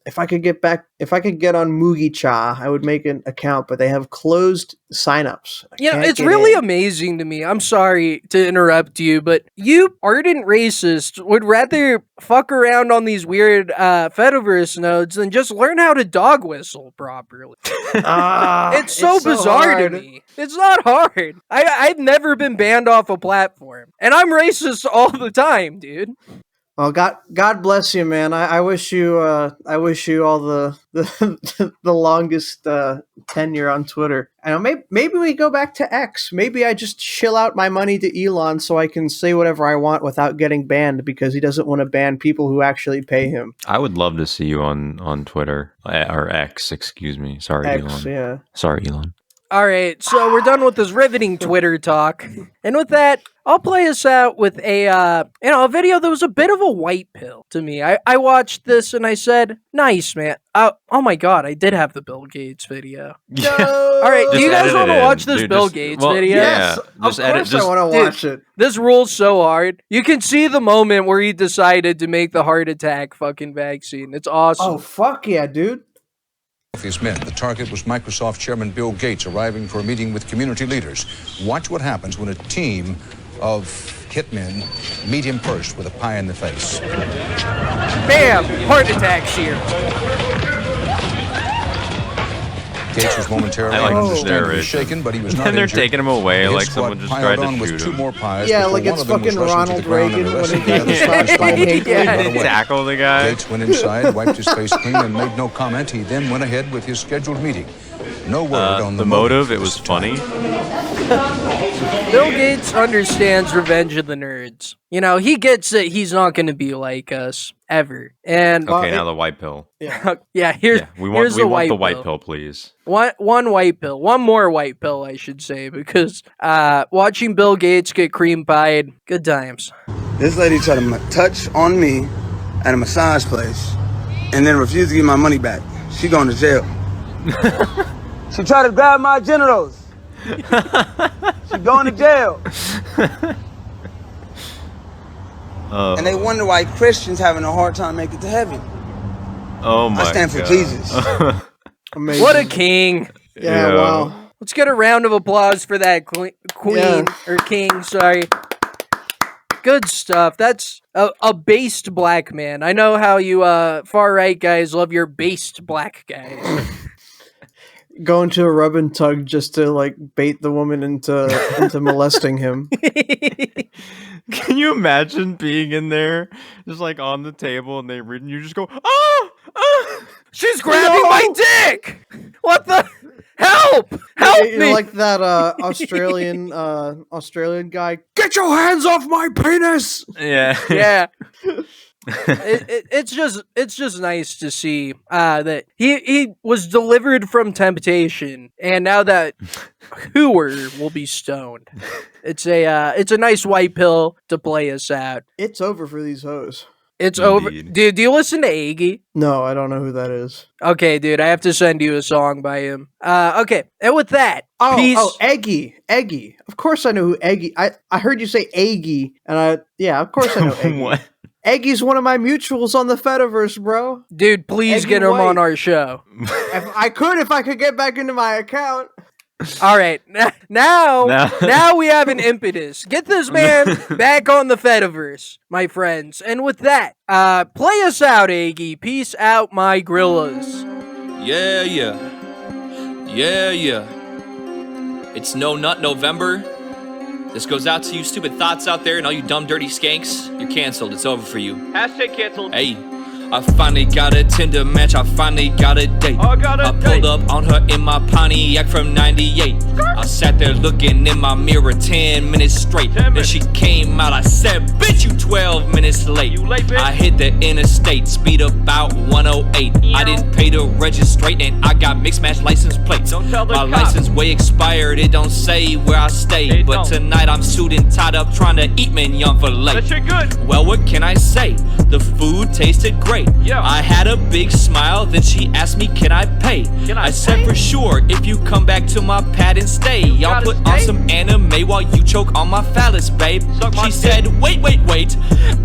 If I could get on MoogieCha, I would make an account, but they have closed signups. It's really amazing to me. I'm sorry to interrupt you, but you ardent racist would rather fuck around on these weird Fediverse nodes than just learn how to dog whistle properly. It's so bizarre to me. It's not hard. I've never been banned off a platform, and I'm racist all the time, dude. Well, God bless you, man. I wish you all the the longest tenure on Twitter. And maybe we go back to X. Maybe I just shill out my money to Elon so I can say whatever I want without getting banned because he doesn't want to ban people who actually pay him. I would love to see you on Twitter or X. Excuse me. Sorry, X, Elon. Yeah. Sorry, Elon. All right, so we're done with this riveting Twitter talk, and with that, I'll play us out with a video that was a bit of a white pill to me. I watched this and I said, "Nice, man." Oh my god, I did have the Bill Gates video. No. All right, do you guys want to watch this Bill Gates video? Yes, of course I want to watch it. This rules so hard. You can see the moment where he decided to make the heart attack fucking vaccine. It's awesome. Oh fuck yeah, dude. His men. The target was Microsoft Chairman Bill Gates arriving for a meeting with community leaders. Watch what happens when a team of hitmen meet him first with a pie in the face. Bam! Heart attacks here. Gates was momentarily shaken, but he was not and they're injured. taking him away His like squad someone just piled tried to on with shoot two him. more pies Yeah, before like one it's of them was fucking rushing to Ronald the ground Reagan and when he arrested. The other got slashed by Hinckley and got They away. tackle the guy. Gates went inside, wiped his face clean, and made no comment. He then went ahead with his scheduled meeting. No word on the motive. It was funny. Bill Gates understands Revenge of the Nerds. He gets it. He's not going to be like us ever. And Okay, now the white pill. yeah, here's We want the the white white pill, please. One white pill. One more white pill, I should say, because watching Bill Gates get cream pied, good times. This lady tried to touch on me at a massage place and then refused to give my money back. She going to jail. She tried to grab my genitals. She going to jail. And they wonder why Christians having a hard time making it to heaven. Oh my God. I stand for Jesus. Amazing. What a king. Yeah, wow. Let's get a round of applause for that queen Yeah. or king, sorry. Good stuff. That's a based black man. I know how you far right guys love your based black guys. Going to a rub and tug just to like bait the woman into molesting him. Can you imagine being in there, just like on the table, and they read, and you just go, "Oh, she's grabbing my dick! What the? Help! Help you me!" know, like that Australian guy. Get your hands off my penis! Yeah, yeah. It's just nice to see that he was delivered from temptation, and now that hooer will be stoned. It's a nice white pill to play us out. It's over for these hoes. It's over. Dude, do you listen to Iggy? No, I don't know who that is. Okay, dude, I have to send you a song by him. Okay, and with that, peace. Eggy. Of course I know who Eggy. I heard you say Aggie, and of course I know Eggy. What? Eggy's one of my mutuals on the Fediverse, bro. Dude, please Eggy get him White. on our show. If I could get back into my account. All right, now we have an impetus. Get this man back on the Fediverse, my friends. And with that, play us out, Aggie. Peace out, my grillas. Yeah. It's No Nut November. This goes out to you stupid thoughts out there and all you dumb, dirty skanks. You're canceled. It's over for you. Hashtag canceled. Hey. I finally got a Tinder match, I finally got a date. I pulled up on her in my Pontiac from 98. I sat there looking in my mirror 10 minutes straight. Then she came out, I said, bitch, you 12 minutes late. You late, bitch? I hit the interstate, speed about 108. I didn't pay to registrate and I got mixed match license plates. Don't tell the my cops. license way expired, it don't say where I stay. But tonight I'm suited and tied up trying to eat mignon filet. That shit good. Well, what can I say? The food tasted great. Yeah. I had a big smile, then she asked me, can I pay? I said for sure, if you come back to my pad and stay. Y'all put on some anime while you choke on my phallus, babe. She said, wait,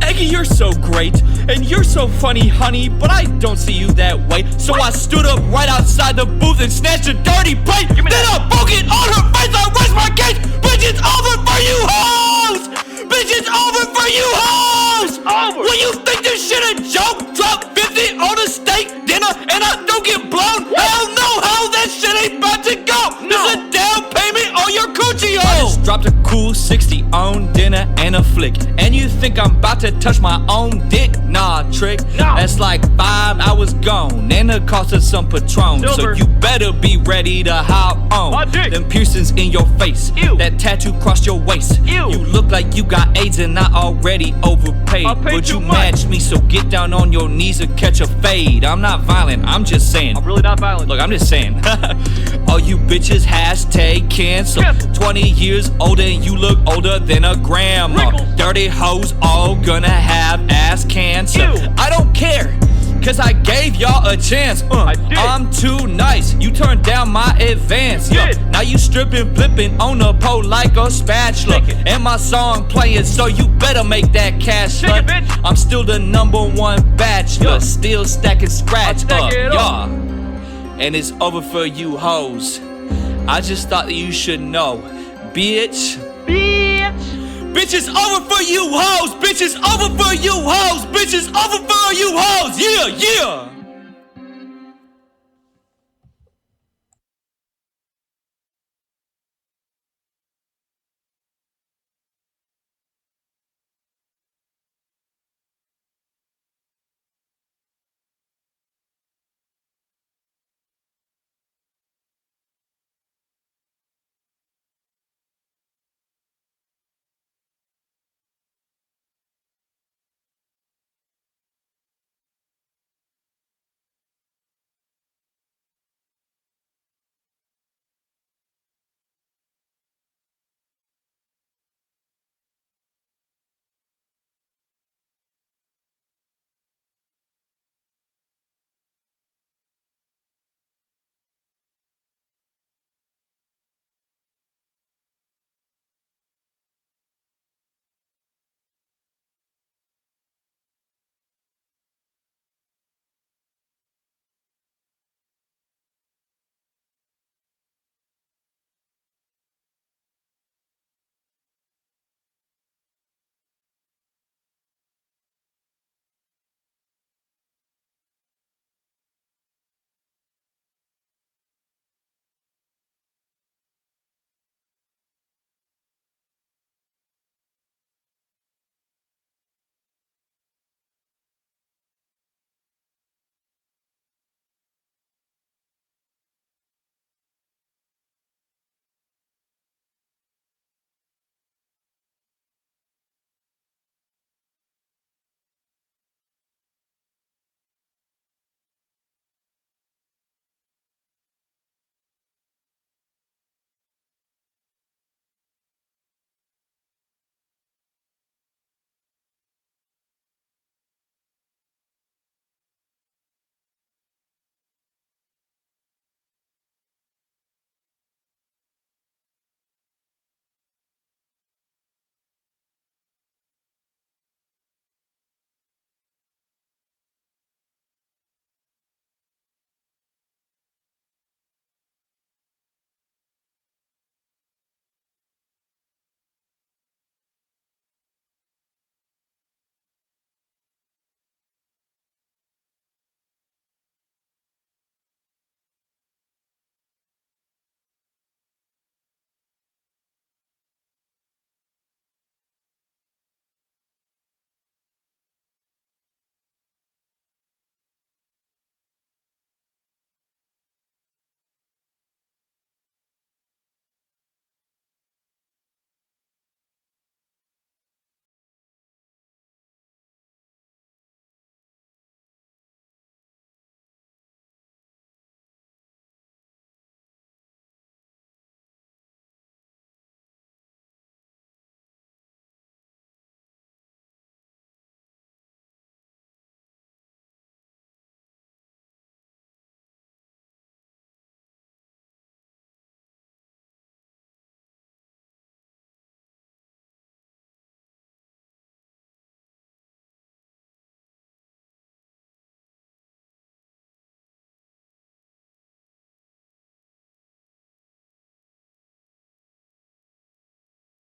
Eggy, you're so great, and you're so funny, honey, but I don't see you that way. So I stood up right outside the booth and snatched a dirty plate. Then I broke it on her face, I rest my case. Bitch, it's over for you hoes! Bitch, it's over for you hoes! Over. When you think this shit a joke, drop 50 on a steak dinner and I don't get blown. Hell no, how that shit ain't about to go. There's a down payment on your coochie hole. I just dropped a cool 60 on dinner and a flick. And you think I'm about to touch my own dick? Nah, trick. No. That's like 5 hours gone and the cost of some Patron. Silver. So you better be ready to hop on. My dick. Them piercings in your face. Ew. That tattoo across your waist. Ew. You look like you got AIDS and I already overpaid. I paid But too you much. match me, so get down on your knees and catch a fade. I'm not violent, I'm just saying. I'm really not violent. Look, I'm just saying. All you bitches hashtag cancel. 20 years older and you look older than a grandma. Wrinkles. Dirty hoes all gonna have ass cancer. Ew. I don't care, cause I gave y'all a chance. I did. I'm too nice, you turned down my advance. I did. Now you stripping, flipping on the pole like a spatula. Shake it. And my song playing, so you better make that cash. Shake it, bitch. I'm still the #1 bachelor, Yeah. still stacking scratch I'll stack up, it yeah. up. And it's over for you hoes. I just thought that you should know, bitch. Bitch, it's over for you hoes. Bitch, it's over for you hoes. Bitch, it's over for you hoes. Yeah.